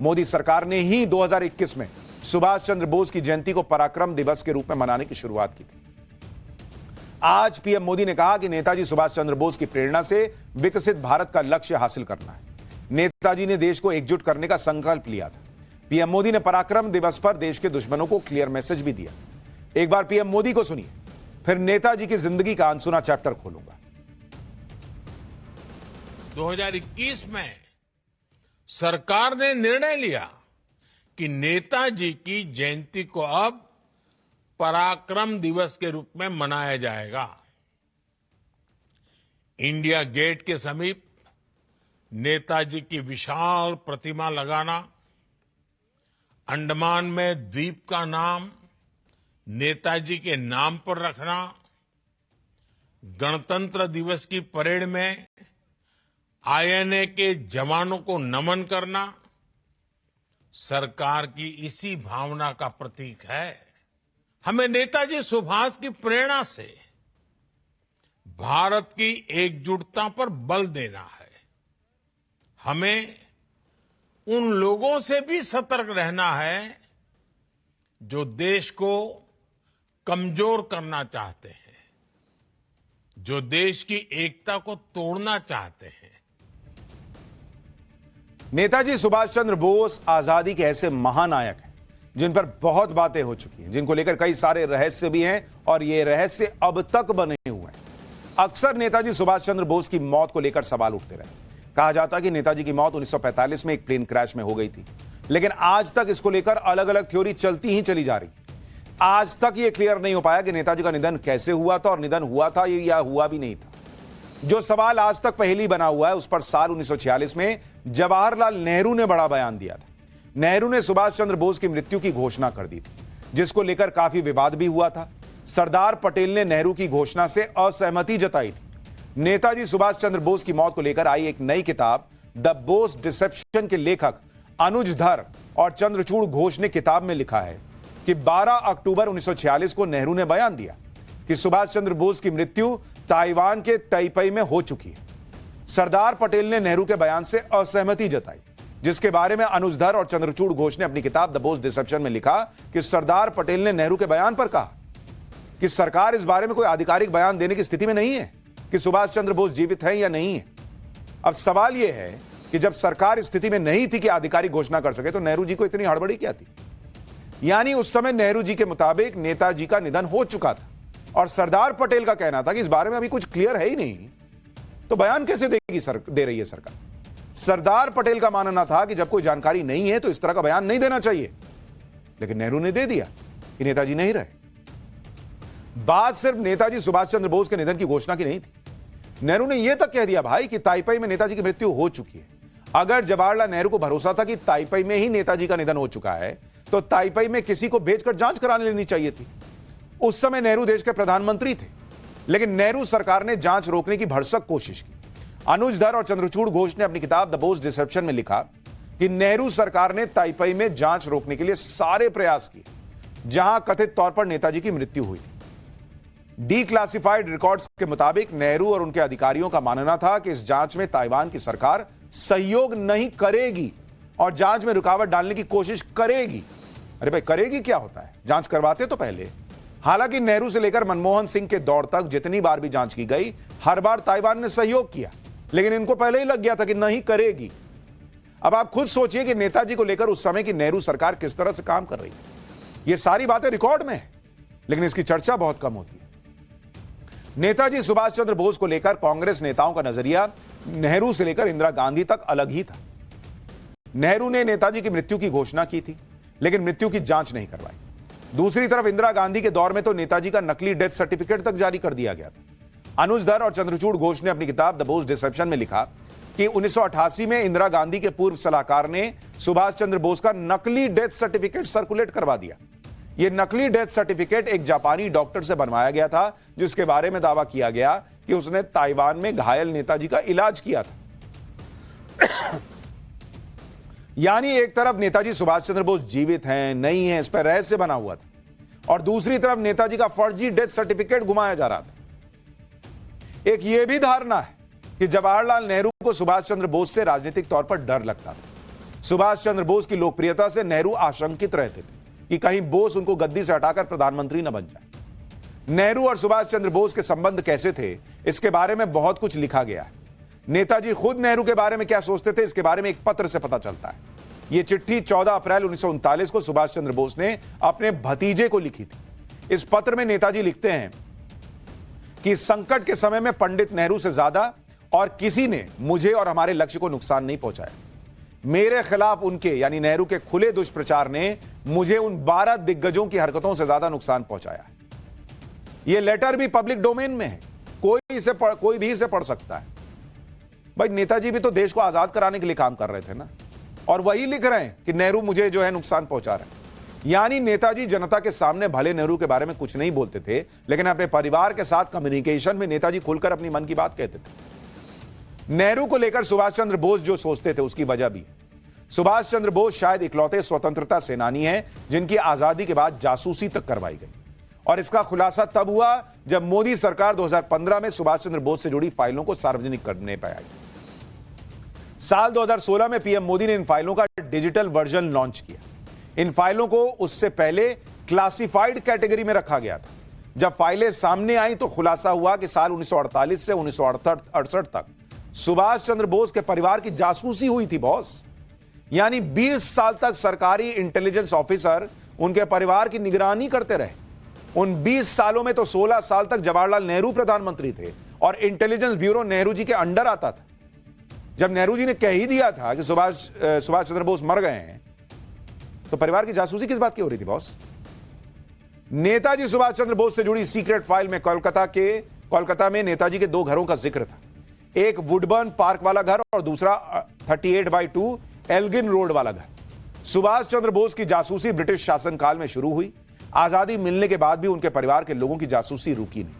A: मोदी सरकार ने ही 2021 में सुभाष चंद्र बोस की जयंती को पराक्रम दिवस के रूप में मनाने की शुरुआत की थी। आज पीएम मोदी ने कहा कि नेताजी सुभाष चंद्र बोस की प्रेरणा से विकसित भारत का लक्ष्य हासिल करना है। नेताजी ने देश को एकजुट करने का संकल्प लिया था। पीएम मोदी ने पराक्रम दिवस पर देश के दुश्मनों को क्लियर मैसेज भी दिया। एक बार पीएम मोदी को सुनिए, फिर नेताजी की जिंदगी का अनसुना चैप्टर खोलूंगा।
J: 2021 में सरकार ने निर्णय लिया कि नेताजी की जयंती को अब पराक्रम दिवस के रूप में मनाया जाएगा। इंडिया गेट के समीप नेताजी की विशाल प्रतिमा लगाना, अंडमान में द्वीप का नाम नेताजी के नाम पर रखना, गणतंत्र दिवस की परेड में आईएनए के जवानों को नमन करना सरकार की इसी भावना का प्रतीक है। हमें नेताजी सुभाष की प्रेरणा से भारत की एकजुटता पर बल देना है। हमें उन लोगों से भी सतर्क रहना है जो देश को कमजोर करना चाहते हैं, जो देश की एकता को तोड़ना चाहते हैं।
A: नेताजी सुभाष चंद्र बोस आजादी के ऐसे महानायक हैं जिन पर बहुत बातें हो चुकी हैं, जिनको लेकर कई सारे रहस्य भी हैं और ये रहस्य अब तक बने हुए हैं। अक्सर नेताजी सुभाष चंद्र बोस की मौत को लेकर सवाल उठते रहे। कहा जाता कि नेताजी की मौत 1945 में एक प्लेन क्रैश में हो गई थी, लेकिन आज तक इसको लेकर अलग अलग थ्योरी चलती ही चली जा रही। आज तक यह क्लियर नहीं हो पाया कि नेताजी का निधन कैसे हुआ था और निधन हुआ था या हुआ भी नहीं था। जो सवाल आज तक पहेली बना हुआ है उस पर साल 1946 में जवाहरलाल नेहरू ने बड़ा बयान दिया था। नेहरू ने सुभाष चंद्र बोस की मृत्यु की घोषणा कर दी थी, जिसको लेकर काफी विवाद भी हुआ था। सरदार पटेल ने नेहरू की घोषणा से असहमति जताई थी। नेताजी सुभाष चंद्र बोस की मौत को लेकर आई एक नई किताब द बोस डिसेप्शन के लेखक अनुज धर और चंद्रचूड़ घोष ने किताब में लिखा है कि 12 अक्टूबर 1946 को नेहरू ने बयान दिया कि सुभाष चंद्र बोस की मृत्यु ताइवान के ताइपेई में हो चुकी है। सरदार पटेल ने नेहरू के बयान से असहमति जताई, जिसके बारे में अनुज धर और चंद्रचूड़ घोष ने अपनी किताब द बोस डिसेप्शन में लिखा कि सरदार पटेल ने नेहरू के बयान पर कहा कि सरकार इस बारे में कोई आधिकारिक बयान देने की स्थिति में नहीं है कि सुभाष चंद्र बोस जीवित हैं या नहीं है। अब सवाल यह है कि जब सरकार स्थिति में नहीं थी कि आधिकारिक घोषणा कर सके तो नेहरू जी को इतनी हड़बड़ी क्या थी? यानी उस समय नेहरू जी के मुताबिक नेताजी का निधन हो चुका था और सरदार पटेल का कहना था कि इस बारे में अभी कुछ क्लियर है ही नहीं, तो बयान कैसे दे रही है सरकार? सरदार पटेल का मानना था कि जब कोई जानकारी नहीं है तो इस तरह का बयान नहीं देना चाहिए, लेकिन नेहरू ने दे दिया कि नेताजी नहीं रहे। बात सिर्फ नेताजी सुभाष चंद्र बोस के निधन की घोषणा की नहीं थी। नेहरू ने यह तक कह दिया भाई कि ताइपेई में नेताजी की मृत्यु हो चुकी है। अगर जवाहरलाल नेहरू को भरोसा था कि ताइपेई में ही नेताजी का निधन हो चुका है तो ताइपेई में किसी को भेजकर जांच कराने लेनी चाहिए थी। उस समय नेहरू देश के प्रधानमंत्री थे, लेकिन नेहरू सरकार ने जांच रोकने की भरसक कोशिश की। अनुज धर और चंद्रचूड़ घोष ने अपनी किताब द बोस डिसेप्शन में लिखा कि नेहरू सरकार ने ताइपेई में जांच रोकने के लिए सारे प्रयास किए जहां कथित तौर पर नेताजी की मृत्यु हुई थी। डीक्लासिफाइड रिकॉर्ड्स के मुताबिक नेहरू और उनके अधिकारियों का मानना था कि इस जांच में ताइवान की सरकार सहयोग नहीं करेगी और जांच में रुकावट डालने की कोशिश करेगी। अरे भाई, करेगी क्या होता है? जांच करवाते तो पहले। हालांकि नेहरू से लेकर मनमोहन सिंह के दौर तक जितनी बार भी जांच की गई, हर बार ताइवान ने सहयोग किया, लेकिन इनको पहले ही लग गया था कि नहीं करेगी। अब आप खुद सोचिए कि नेताजी को लेकर उस समय की नेहरू सरकार किस तरह से काम कर रही है। ये सारी बातें रिकॉर्ड में है, लेकिन इसकी चर्चा बहुत कम होती है। नेताजी सुभाष चंद्र बोस को लेकर कांग्रेस नेताओं का नजरिया नेहरू से लेकर इंदिरा गांधी तक अलग ही था। नेहरू ने नेताजी की मृत्यु की घोषणा की थी, लेकिन मृत्यु की जांच नहीं करवाई। दूसरी तरफ इंदिरा गांधी के दौर में तो नेताजी का नकली डेथ सर्टिफिकेट तक जारी कर दिया गया था। अनुज धर और चंद्रचूड़ घोष ने अपनी किताब द बोस डिसेप्शन में लिखा कि 1988 में इंदिरा गांधी के पूर्व सलाहकार ने सुभाष चंद्र बोस का नकली डेथ सर्टिफिकेट सर्कुलेट करवा दिया। यह नकली डेथ सर्टिफिकेट एक जापानी डॉक्टर से बनवाया गया था, जिसके बारे में दावा किया गया कि उसने ताइवान में घायल नेताजी का इलाज किया था। यानी एक तरफ नेताजी सुभाष चंद्र बोस जीवित हैं नहीं हैं इस पर रहस्य बना हुआ था, और दूसरी तरफ नेताजी का फर्जी डेथ सर्टिफिकेट घुमाया जा रहा था। एक यह भी धारणा है कि जवाहरलाल नेहरू को सुभाष चंद्र बोस से राजनीतिक तौर पर डर लगता था। सुभाष चंद्र बोस की लोकप्रियता से नेहरू आशंकित रहते थे कि कहीं बोस उनको गद्दी से हटाकर प्रधानमंत्री न बन जाए। नेहरू और सुभाष चंद्र बोस के संबंध कैसे थे, इसके बारे में बहुत कुछ लिखा गया है। नेताजी खुद नेहरू के बारे में क्या सोचते थे, इसके बारे में एक पत्र से पता चलता है। यह चिट्ठी 14 अप्रैल 1939 को सुभाष चंद्र बोस ने अपने भतीजे को लिखी थी। इस पत्र में नेताजी लिखते हैं कि संकट के समय में पंडित नेहरू से ज्यादा और किसी ने मुझे और हमारे लक्ष्य को नुकसान नहीं पहुंचाया। मेरे खिलाफ उनके यानी नेहरू के खुले दुष्प्रचार ने मुझे उन 12 दिग्गजों की हरकतों से ज्यादा नुकसान पहुंचाया। यह लेटर भी पब्लिक डोमेन में है, कोई भी इसे पढ़ सकता है। भाई नेताजी भी तो देश को आजाद कराने के लिए काम कर रहे थे ना, और वही लिख रहे हैं कि नेहरू मुझे जो है नुकसान पहुंचा रहे हैं। यानी नेताजी जनता के सामने भले नेहरू के बारे में कुछ नहीं बोलते थे, लेकिन अपने परिवार के साथ कम्युनिकेशन में नेताजी खुलकर अपनी मन की बात कहते थे। नेहरू को लेकर सुभाष चंद्र बोस जो सोचते थे उसकी वजह भी। सुभाष चंद्र बोस शायद इकलौते स्वतंत्रता सेनानी हैं जिनकी आजादी के बाद जासूसी तक करवाई गई, और इसका खुलासा तब हुआ जब मोदी सरकार 2015 में सुभाष चंद्र बोस से जुड़ी फाइलों को सार्वजनिक करने पर आई। साल 2016 में पीएम मोदी ने इन फाइलों का डिजिटल वर्जन लॉन्च किया। इन फाइलों को उससे पहले क्लासिफाइड कैटेगरी में रखा गया था। जब फाइलें सामने आई तो खुलासा हुआ कि साल 1948 से 1968 तक सुभाष चंद्र बोस के परिवार की जासूसी हुई थी बॉस। यानी 20 साल तक सरकारी इंटेलिजेंस ऑफिसर उनके परिवार की निगरानी करते रहे। उन 20 सालों में तो 16 साल तक जवाहरलाल नेहरू प्रधानमंत्री थे और इंटेलिजेंस ब्यूरो नेहरू जी के अंडर आता था। जब नेहरू जी ने कह ही दिया था कि सुभाष चंद्र बोस मर गए हैं, तो परिवार की जासूसी किस बात की हो रही थी बॉस? नेताजी सुभाष चंद्र बोस से जुड़ी सीक्रेट फाइल में कोलकाता में नेताजी के 2 घरों का जिक्र था। एक वुडबर्न पार्क वाला घर और दूसरा 38/2 एल्गिन रोड वाला घर। सुभाष चंद्र बोस की जासूसी ब्रिटिश शासनकाल में शुरू हुई। आजादी मिलने के बाद भी उनके परिवार के लोगों की जासूसी रुकी नहीं।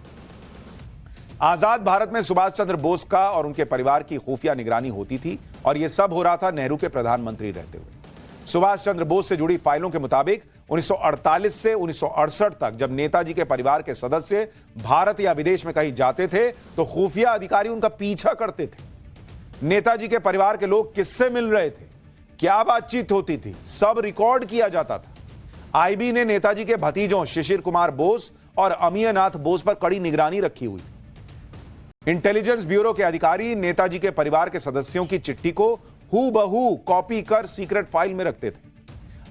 A: आजाद भारत में सुभाष चंद्र बोस का और उनके परिवार की खुफिया निगरानी होती थी, और यह सब हो रहा था नेहरू के प्रधानमंत्री रहते हुए। सुभाष चंद्र बोस से जुड़ी फाइलों के मुताबिक 1948 से 1968 तक जब नेताजी के परिवार के सदस्य भारत या विदेश में कहीं जाते थे तो खुफिया अधिकारी उनका पीछा करते थे। नेताजी के परिवार के लोग किससे मिल रहे थे, क्या बातचीत होती थी, सब रिकॉर्ड किया जाता था। आईबी ने नेताजी के भतीजों शिशिर कुमार बोस और अमीयनाथ बोस पर कड़ी निगरानी रखी हुई। इंटेलिजेंस ब्यूरो के अधिकारी नेताजी के परिवार के सदस्यों की चिट्ठी को हूबहू कॉपी कर सीक्रेट फाइल में रखते थे।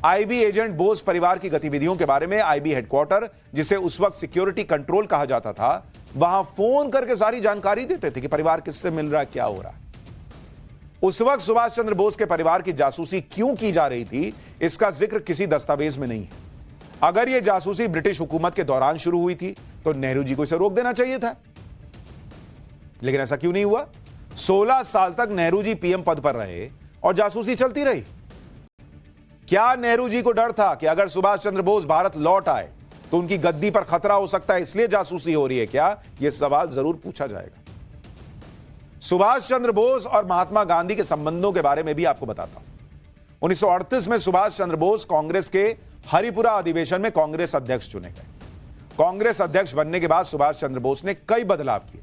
A: आईबी एजेंट बोस परिवार की गतिविधियों के बारे में आईबी हेडक्वार्टर, जिसे उस वक्त सिक्योरिटी कंट्रोल कहा जाता था, वहां फोन करके सारी जानकारी देते थे कि परिवार किससे मिल रहा है, क्या हो रहा है। उस वक्त सुभाष चंद्र बोस के परिवार की जासूसी क्यों की जा रही थी, इसका जिक्र किसी दस्तावेज में नहीं है। अगर यह जासूसी ब्रिटिश हुकूमत के दौरान शुरू हुई थी तो नेहरू जी को इसे रोक देना चाहिए था, लेकिन ऐसा क्यों नहीं हुआ? 16 साल तक नेहरू जी पीएम पद पर रहे और जासूसी चलती रही। क्या नेहरू जी को डर था कि अगर सुभाष चंद्र बोस भारत लौट आए तो उनकी गद्दी पर खतरा हो सकता है, इसलिए जासूसी हो रही है क्या? यह सवाल जरूर पूछा जाएगा। सुभाष चंद्र बोस और महात्मा गांधी के संबंधों के बारे में भी आपको बताता हूं। 1938 में सुभाष चंद्र बोस कांग्रेस के हरिपुरा अधिवेशन में कांग्रेस अध्यक्ष चुने गए। कांग्रेस अध्यक्ष बनने के बाद सुभाष चंद्र बोस ने कई बदलाव किए।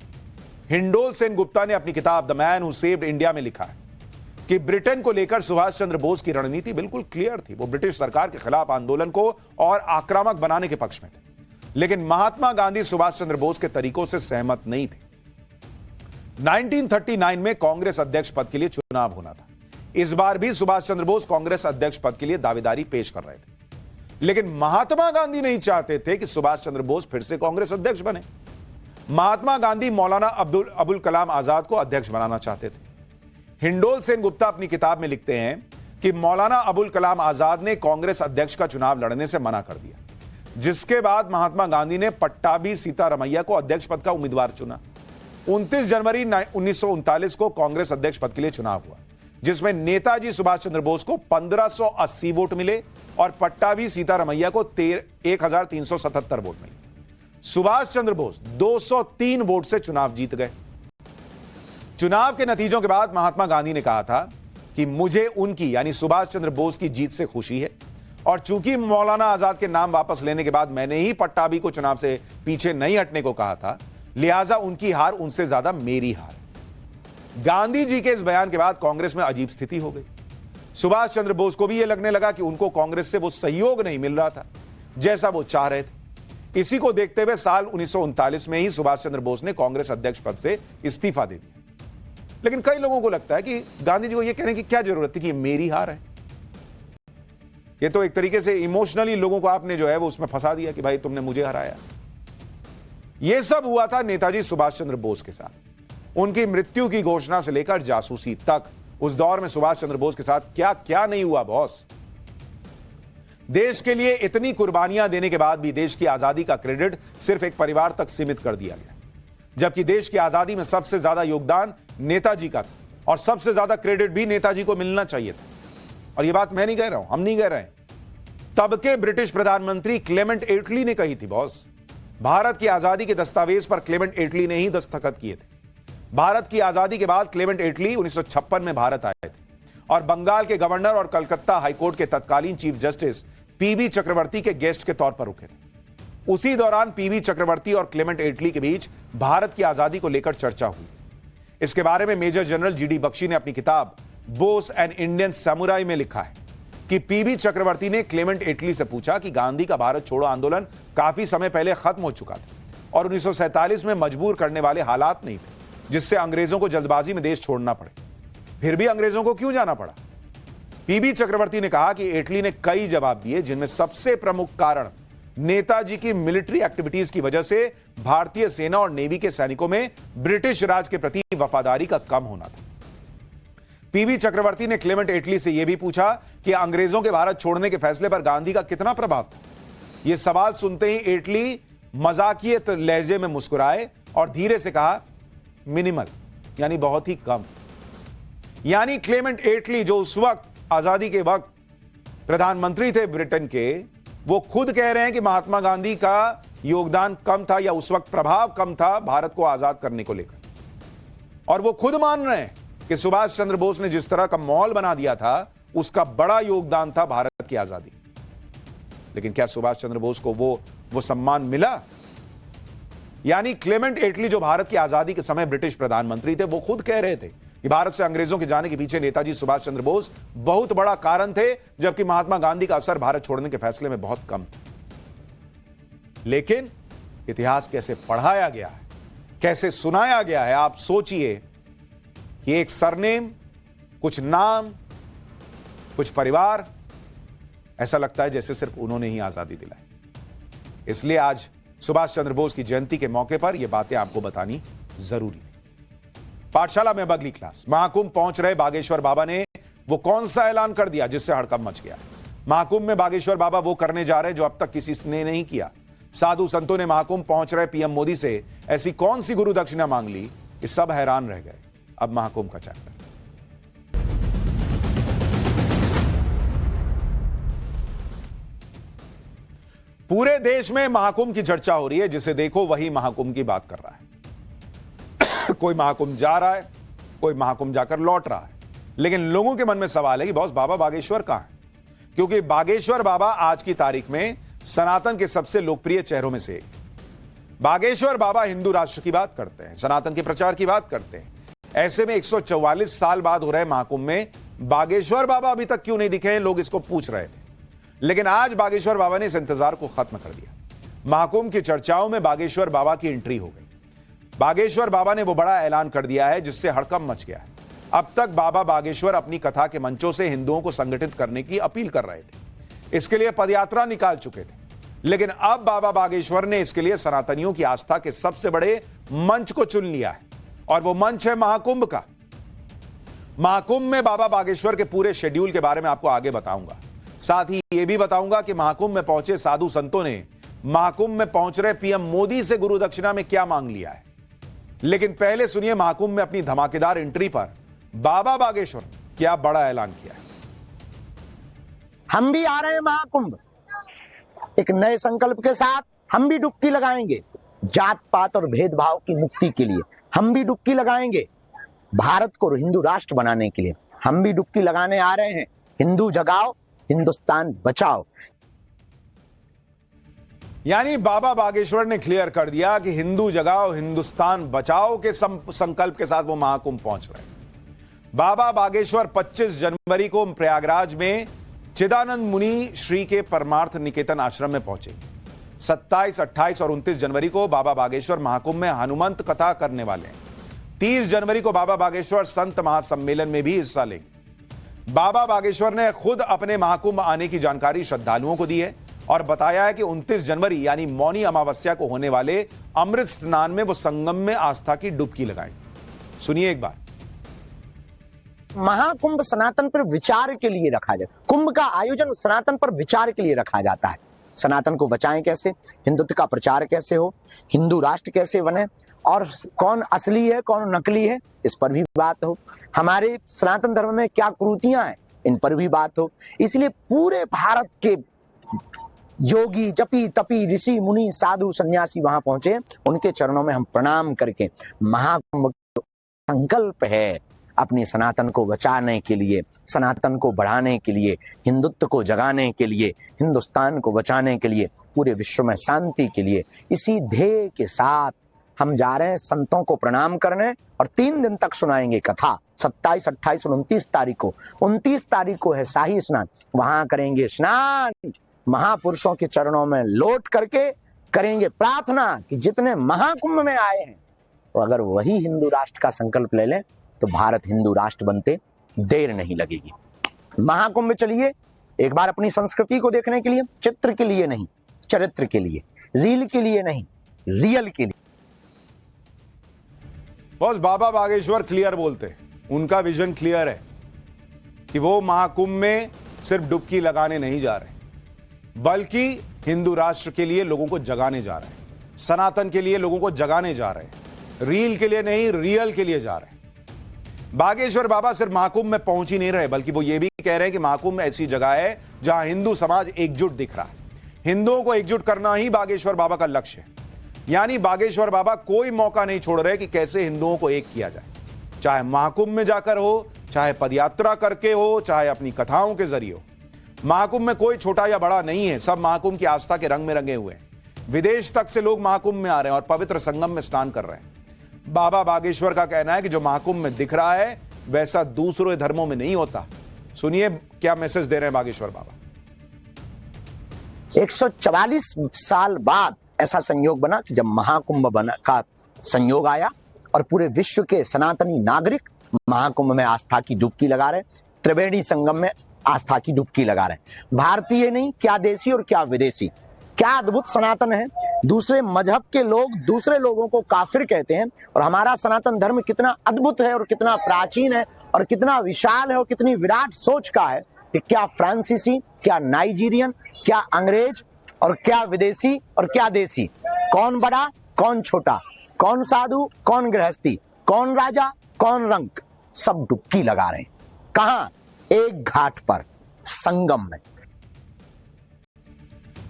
A: हिंडोल सेन गुप्ता ने अपनी किताब the man who saved India में लिखा है कि ब्रिटेन को लेकर सुभाष चंद्र बोस की रणनीति बिल्कुल क्लियर थी। वो ब्रिटिश सरकार के खिलाफ आंदोलन को और आक्रामक बनाने के पक्ष में थे, लेकिन महात्मा गांधी सुभाष चंद्र बोस के तरीकों से सहमत नहीं थे। 1939 में कांग्रेस अध्यक्ष पद के लिए चुनाव होना था। इस बार भी सुभाष चंद्र बोस कांग्रेस अध्यक्ष पद के लिए दावेदारी पेश कर रहे थे, लेकिन महात्मा गांधी नहीं चाहते थे कि सुभाष चंद्र बोस फिर से कांग्रेस अध्यक्ष बने। महात्मा गांधी मौलाना अबुल कलाम आजाद को अध्यक्ष बनाना चाहते थे। हिंडोल सेन गुप्ता अपनी किताब में लिखते हैं कि मौलाना अबुल कलाम आजाद ने कांग्रेस अध्यक्ष का चुनाव लड़ने से मना कर दिया, जिसके बाद महात्मा गांधी ने पट्टाभी सीतारमैया को अध्यक्ष पद का उम्मीदवार चुना। 29 जनवरी 1939 को कांग्रेस अध्यक्ष पद के लिए चुनाव हुआ, जिसमें नेताजी सुभाष चंद्र बोस को 1580 वोट मिले और पट्टाभी सीतारमैया को 1377 वोट मिले। सुभाष चंद्र बोस 203 वोट से चुनाव जीत गए। चुनाव के नतीजों के बाद महात्मा गांधी ने कहा था कि मुझे उनकी यानी सुभाष चंद्र बोस की जीत से खुशी है, और चूंकि मौलाना आजाद के नाम वापस लेने के बाद मैंने ही पट्टाभी को चुनाव से पीछे नहीं हटने को कहा था, लिहाजा उनकी हार उनसे ज्यादा मेरी हार। गांधी जी के इस बयान के बाद कांग्रेस में अजीब स्थिति हो गई। सुभाष चंद्र बोस को भी यह लगने लगा कि उनको कांग्रेस से वो सहयोग नहीं मिल रहा था जैसा वो चाह रहे थे। इसी को देखते हुए साल 1939 में ही सुभाष चंद्र बोस ने कांग्रेस अध्यक्ष पद से इस्तीफा दे दिया। लेकिन कई लोगों को लगता है कि गांधी जी को यह कहने की क्या जरूरत थी कि मेरी हार है। यह तो एक तरीके से इमोशनली लोगों को आपने जो है वो उसमें फंसा दिया कि भाई तुमने मुझे हराया। यह सब हुआ था नेताजी सुभाष चंद्र बोस के साथ। उनकी मृत्यु की घोषणा से लेकर जासूसी तक उस दौर में सुभाष चंद्र बोस के साथ क्या क्या नहीं हुआ बॉस। देश के लिए इतनी कुर्बानियां देने के बाद भी देश की आजादी का क्रेडिट सिर्फ एक परिवार तक सीमित कर दिया गया, जबकि देश की आजादी में सबसे ज्यादा योगदान नेताजी का था। और सबसे ज्यादा क्रेडिट भी नेताजी को मिलना चाहिए था। और यह बात मैं नहीं कह रहा हूं, हम नहीं कह रहे हैं, तब के ब्रिटिश प्रधानमंत्री क्लेमेंट एटली ने कही थी। बॉस, भारत की आजादी के दस्तावेज पर क्लेमेंट एटली ने ही दस्तखत किए थे। भारत की आजादी के बाद क्लेमेंट एटली 1956 में भारत आए थे और बंगाल के गवर्नर और कलकत्ता हाईकोर्ट के तत्कालीन चीफ जस्टिस पीबी चक्रवर्ती के गेस्ट के तौर पर रुके थे। उसी दौरान पीबी चक्रवर्ती और क्लेमेंट एटली के बीच भारत की आजादी को लेकर चर्चा हुई। इसके बारे में मेजर जनरल जीडी बख्शी ने अपनी किताब बोस एंड इंडियन समुराई में लिखा है कि पीबी चक्रवर्ती ने क्लेमेंट एटली से पूछा कि गांधी का भारत छोड़ो आंदोलन काफी समय पहले खत्म हो चुका था और 1947 में मजबूर करने वाले हालात नहीं थे जिससे अंग्रेजों को जल्दबाजी में देश छोड़ना पड़े, फिर भी अंग्रेजों को क्यों जाना पड़ा। पीबी चक्रवर्ती ने कहा कि एटली ने कई जवाब दिए, जिनमें सबसे प्रमुख कारण नेताजी की मिलिट्री एक्टिविटीज की वजह से भारतीय सेना और नेवी के सैनिकों में ब्रिटिश राज के प्रति वफादारी का कम होना था। पीबी चक्रवर्ती ने क्लेमेंट एटली से यह भी पूछा कि अंग्रेजों के भारत छोड़ने के फैसले पर गांधी का कितना प्रभाव था। यह सवाल सुनते ही एटली मजाकिये लहजे में मुस्कुराए और धीरे से कहा, मिनिमल, यानी बहुत ही कम। यानी क्लेमेंट एटली, जो उस वक्त आजादी के वक्त प्रधानमंत्री थे ब्रिटेन के, वो खुद कह रहे हैं कि महात्मा गांधी का योगदान कम था या उस वक्त प्रभाव कम था भारत को आजाद करने को लेकर। और वो खुद मान रहे हैं कि सुभाष चंद्र बोस ने जिस तरह का माहौल बना दिया था उसका बड़ा योगदान था भारत की आजादी। लेकिन क्या सुभाष चंद्र बोस को वो सम्मान मिला? यानी क्लेमेंट एटली, जो भारत की आजादी के समय ब्रिटिश प्रधानमंत्री थे, वो खुद कह रहे थे कि भारत से अंग्रेजों के जाने के पीछे नेताजी सुभाष चंद्र बोस बहुत बड़ा कारण थे, जबकि महात्मा गांधी का असर भारत छोड़ने के फैसले में बहुत कम था। लेकिन इतिहास कैसे पढ़ाया गया है, कैसे सुनाया गया है, आप सोचिए कि एक सरनेम, कुछ नाम, कुछ परिवार, ऐसा लगता है जैसे सिर्फ उन्होंने ही आजादी दिलाई। इसलिए आज सुभाष चंद्र बोस की जयंती के मौके पर यह बातें आपको बतानी जरूरी थी। पाठशाला में अब अगली क्लास। महाकुंभ पहुंच रहे बागेश्वर बाबा ने वो कौन सा ऐलान कर दिया जिससे हड़कंप मच गया। महाकुंभ में बागेश्वर बाबा वो करने जा रहे हैं जो अब तक किसी ने नहीं किया। साधु संतों ने महाकुंभ पहुंच रहे पीएम मोदी से ऐसी कौन सी गुरु दक्षिणा मांग ली कि सब हैरान रह गए। अब महाकुंभ का चैप्टर। पूरे देश में महाकुंभ की चर्चा हो रही है, जिसे देखो वही महाकुंभ की बात कर रहा है। कोई महाकुंभ जा रहा है, कोई महाकुंभ जाकर लौट रहा है, लेकिन लोगों के मन में सवाल है कि बॉस, बाबा बागेश्वर कहां है? क्योंकि बागेश्वर बाबा आज की तारीख में सनातन के सबसे लोकप्रिय चेहरों में से एक। बागेश्वर बाबा हिंदू राष्ट्र की बात करते हैं, सनातन के प्रचार की बात करते हैं। ऐसे में 144 साल बाद हो रहे महाकुंभ में बागेश्वर बाबा अभी तक क्यों नहीं दिखे हैं, लोग इसको पूछ रहे थे। लेकिन आज बागेश्वर बाबा ने इस इंतजार को खत्म कर दिया। महाकुंभ की चर्चाओं में बागेश्वर बाबा की एंट्री हो गई। बागेश्वर बाबा ने वो बड़ा ऐलान कर दिया है जिससे हड़कंप मच गया है। अब तक बाबा बागेश्वर अपनी कथा के मंचों से हिंदुओं को संगठित करने की अपील कर रहे थे, इसके लिए पदयात्रा निकाल चुके थे। लेकिन अब बाबा बागेश्वर ने इसके लिए सनातनियों की आस्था के सबसे बड़े मंच को चुन लिया है, और वो मंच है महाकुंभ का। महाकुंभ में बाबा बागेश्वर के पूरे शेड्यूल के बारे में आपको आगे बताऊंगा। साथ ही यह भी बताऊंगा कि महाकुंभ में पहुंचे साधु संतों ने महाकुंभ में पहुंच रहे पीएम मोदी से गुरु दक्षिणा में क्या मांग लिया है। लेकिन पहले सुनिए महाकुंभ में अपनी धमाकेदार एंट्री पर बाबा बागेश्वर ने क्या बड़ा ऐलान किया है।
K: हम भी आ रहे हैं महाकुंभ, एक नए संकल्प के साथ हम भी डुबकी लगाएंगे। जात पात और भेदभाव की मुक्ति के लिए हम भी डुबकी लगाएंगे। भारत को हिंदू राष्ट्र बनाने के लिए हम भी डुबकी लगाने आ रहे हैं। हिंदू जगाओ, हिंदुस्तान बचाओ।
A: यानी बाबा बागेश्वर ने क्लियर कर दिया कि हिंदू जगाओ, हिंदुस्तान बचाओ के संकल्प के साथ वो महाकुंभ पहुंच रहे हैं। बाबा बागेश्वर 25 जनवरी को प्रयागराज में चिदानंद मुनि श्री के परमार्थ निकेतन आश्रम में पहुंचे। 27, 28 और 29 जनवरी को बाबा बागेश्वर महाकुंभ में हनुमंत कथा करने वाले हैं। 30 जनवरी को बाबा बागेश्वर संत महासम्मेलन में भी हिस्सा लेंगे। बाबा बागेश्वर ने खुद अपने महाकुंभ आने की जानकारी श्रद्धालुओं को दी है और बताया है कि 29 जनवरी यानी मौनी अमावस्या को होने वाले अमृत स्नान में वो संगम में आस्था की डुबकी लगाएंगे। सुनिए एक बार।
K: महाकुंभ सनातन पर विचार के लिए रखा जाए। कुंभ का आयोजन सनातन पर विचार के लिए रखा जाता है। सनातन को बचाएं कैसे, हिंदुत्व का प्रचार कैसे हो, हिंदू राष्ट्र कैसे बने, और कौन असली है कौन नकली है इस पर भी बात हो, हमारे सनातन धर्म में क्या कुरीतियां हैं इन पर भी बात हो। इसलिए पूरे भारत के योगी जपी तपी ऋषि मुनि साधु सन्यासी वहां पहुंचे, उनके चरणों में हम प्रणाम करके महाकुंभ संकल्प है अपनी सनातन को बचाने के लिए, सनातन को बढ़ाने के लिए, हिंदुत्व को जगाने के लिए, हिंदुस्तान को बचाने के लिए, पूरे विश्व में शांति के लिए, इसी ध्येय के साथ हम जा रहे हैं संतों को प्रणाम करने और 3 दिन तक सुनाएंगे कथा। 27, 28 और 29 तारीख को, 29 तारीख को है शाही स्नान, वहां करेंगे स्नान, महापुरुषों के चरणों में लौट करके करेंगे प्रार्थना कि जितने महाकुंभ में आए हैं तो अगर वही हिंदू राष्ट्र का संकल्प ले लें तो भारत हिंदू राष्ट्र बनते देर नहीं लगेगी। महाकुंभ चलिए एक बार अपनी संस्कृति को देखने के लिए, चित्र के लिए नहीं, चरित्र के लिए, रील के लिए नहीं, रियल के लिए।
A: बॉस बाबा बागेश्वर क्लियर बोलते हैं, उनका विजन क्लियर है कि वो महाकुंभ में सिर्फ डुबकी लगाने नहीं जा रहे बल्कि हिंदू राष्ट्र के लिए लोगों को जगाने जा रहे हैं, सनातन के लिए लोगों को जगाने जा रहे हैं, रील के लिए नहीं रियल के लिए जा रहे हैं। बागेश्वर बाबा सिर्फ महाकुंभ में पहुंच ही नहीं रहे बल्कि वो ये भी कह रहे हैं कि महाकुंभ ऐसी जगह है जहां हिंदू समाज एकजुट दिख रहा है। हिंदुओं को एकजुट करना ही बागेश्वर बाबा का लक्ष्य है। यानी बागेश्वर बाबा कोई मौका नहीं छोड़ रहे कि कैसे हिंदुओं को एक किया जाए, चाहे महाकुंभ में जाकर हो, चाहे पदयात्रा करके हो, चाहे अपनी कथाओं के जरिए हो। महाकुंभ में कोई छोटा या बड़ा नहीं है, सब महाकुंभ की आस्था के रंग में रंगे हुए हैं। विदेश तक से लोग महाकुंभ में आ रहे हैं और पवित्र संगम में स्नान कर रहे हैं। बाबा बागेश्वर का कहना है कि जो महाकुंभ में दिख रहा है वैसा दूसरे धर्मों में नहीं होता। सुनिए क्या मैसेज दे रहे हैं बागेश्वर बाबा।
K: 144 साल बाद ऐसा संयोग बना कि जब महाकुंभ बना का संयोग आया और पूरे विश्व के सनातनी नागरिक महाकुंभ में आस्था की डुबकी लगा रहे, त्रिवेणी संगम में आस्था की डुबकी लगा रहे। भारतीय नहीं, क्या देशी और क्या विदेशी, क्या अद्भुत सनातन है। दूसरे मजहब के लोग दूसरे लोगों को काफिर कहते हैं और हमारा सनातन धर्म कितना अद्भुत है और कितना प्राचीन है और कितना विशाल है और कितनी विराट सोच का है कि क्या फ्रांसीसी, क्या नाइजीरियन, क्या अंग्रेज और क्या विदेशी और क्या देशी, कौन बड़ा कौन छोटा, कौन साधु कौन गृहस्थी, कौन राजा कौन रंक, सब डुबकी लगा रहे हैं। कहां? एक घाट पर, संगम में।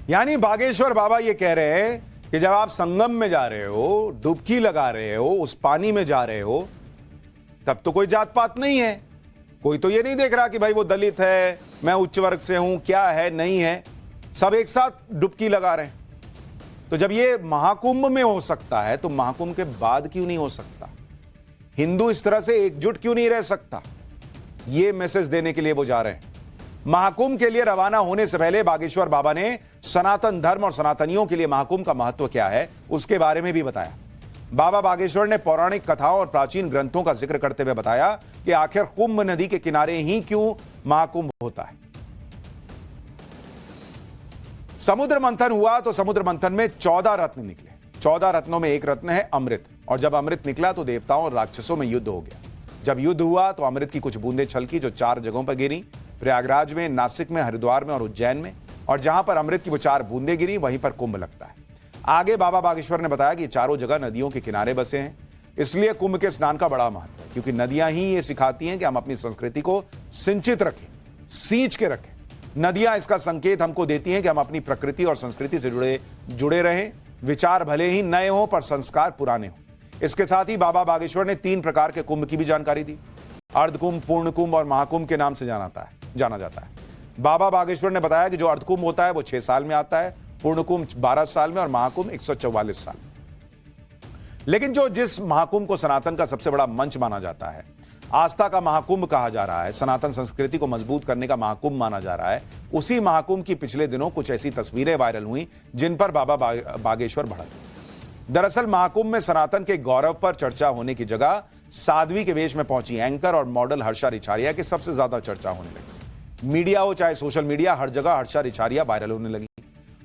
A: यानी बागेश्वर बाबा ये कह रहे हैं कि जब आप संगम में जा रहे हो, डुबकी लगा रहे हो, उस पानी में जा रहे हो, तब तो कोई जात पात नहीं है। कोई तो ये नहीं देख रहा कि भाई वो दलित है, मैं उच्च वर्ग से हूं, क्या है नहीं है, सब एक साथ डुबकी लगा रहे हैं। तो जब ये महाकुंभ में हो सकता है तो महाकुंभ के बाद क्यों नहीं हो सकता? हिंदू इस तरह से एकजुट क्यों नहीं रह सकता? ये मैसेज देने के लिए वो जा रहे हैं। महाकुंभ के लिए रवाना होने से पहले बागेश्वर बाबा ने सनातन धर्म और सनातनियों के लिए महाकुंभ का महत्व क्या है उसके बारे में भी बताया। बाबा बागेश्वर ने पौराणिक कथाओं और प्राचीन ग्रंथों का जिक्र करते हुए बताया कि आखिर कुंभ नदी के किनारे ही क्यों महाकुंभ होता है। समुद्र मंथन हुआ तो समुद्र मंथन में 14 रत्न निकले। 14 रत्नों में एक रत्न है अमृत, और जब अमृत निकला तो देवताओं और राक्षसों में युद्ध हो गया। जब युद्ध हुआ तो अमृत की कुछ बूंदें छलकी जो 4 जगहों पर गिरी, प्रयागराज में, नासिक में, हरिद्वार में और उज्जैन में। और जहां पर अमृत की वो 4 बूंदें गिरी वहीं पर कुंभ लगता है। आगे बाबा बागेश्वर ने बताया कि चारों जगह नदियों के किनारे बसे हैं, इसलिए कुंभ के स्नान का बड़ा महत्व है, क्योंकि नदियां ही ये सिखाती हैं कि हम अपनी संस्कृति को सिंचित रखें, सींच के रखें। नदियां इसका संकेत हमको देती हैं कि हम अपनी प्रकृति और संस्कृति से जुड़े रहें। विचार भले ही नए हों पर संस्कार पुराने हों। इसके साथ ही बाबा बागेश्वर ने 3 प्रकार के कुंभ की भी जानकारी दी। अर्धकुंभ, पूर्ण कुंभ और महाकुंभ के नाम से जाना जाता है। बाबा बागेश्वर ने बताया कि जो अर्धकुंभ होता है वो 6 साल में आता है, पूर्ण कुंभ 12 साल में और महाकुंभ 144 साल। लेकिन जिस महाकुंभ को सनातन का सबसे बड़ा मंच माना जाता है, आस्था का महाकुंभ कहा जा रहा है, सनातन संस्कृति को मजबूत करने का महाकुंभ माना जा रहा है, उसी महाकुंभ की पिछले दिनों कुछ ऐसी तस्वीरें वायरल हुई जिन पर बाबा बागेश्वर भड़क। दरअसल महाकुंभ में सनातन के गौरव पर चर्चा होने की जगह साध्वी के वेश में पहुंची एंकर और मॉडल हर्षा रिछारिया की सबसे ज्यादा चर्चा होने लगी। मीडिया हो चाहे सोशल मीडिया, हर जगह हर्षा रिछारिया वायरल होने लगी।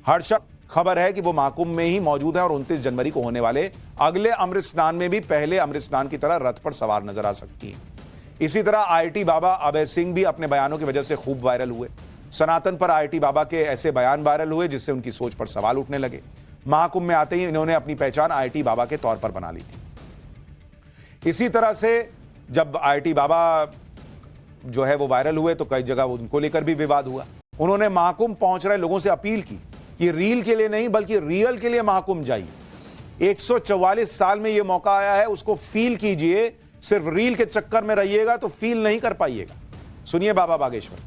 A: हर्षा खबर है कि वो महाकुंभ में ही मौजूद है और 29 जनवरी को होने वाले अगले अमृत स्नान में भी पहले अमृत स्नान की तरह रथ पर सवार नजर आ सकती है। इसी तरह आईटी बाबा अभय सिंह भी अपने बयानों की वजह से खूब वायरल हुए। सनातन पर आईटी बाबा के ऐसे बयान वायरल हुए जिससे उनकी सोच पर सवाल उठने लगे। महाकुंभ में आते ही इन्होंने अपनी पहचान आईटी बाबा के तौर पर बना ली थी। इसी तरह से जब आईटी बाबा जो है वो वायरल हुए तो कई जगह उनको लेकर भी विवाद हुआ। उन्होंने महाकुंभ पहुंच रहे लोगों से अपील की कि रील के लिए नहीं बल्कि रियल के लिए महाकुंभ जाइए। 144 साल में यह मौका आया है, उसको फील कीजिए। सिर्फ रील के चक्कर में रहिएगा तो फील नहीं कर पाइएगा। सुनिए बाबा बागेश्वर।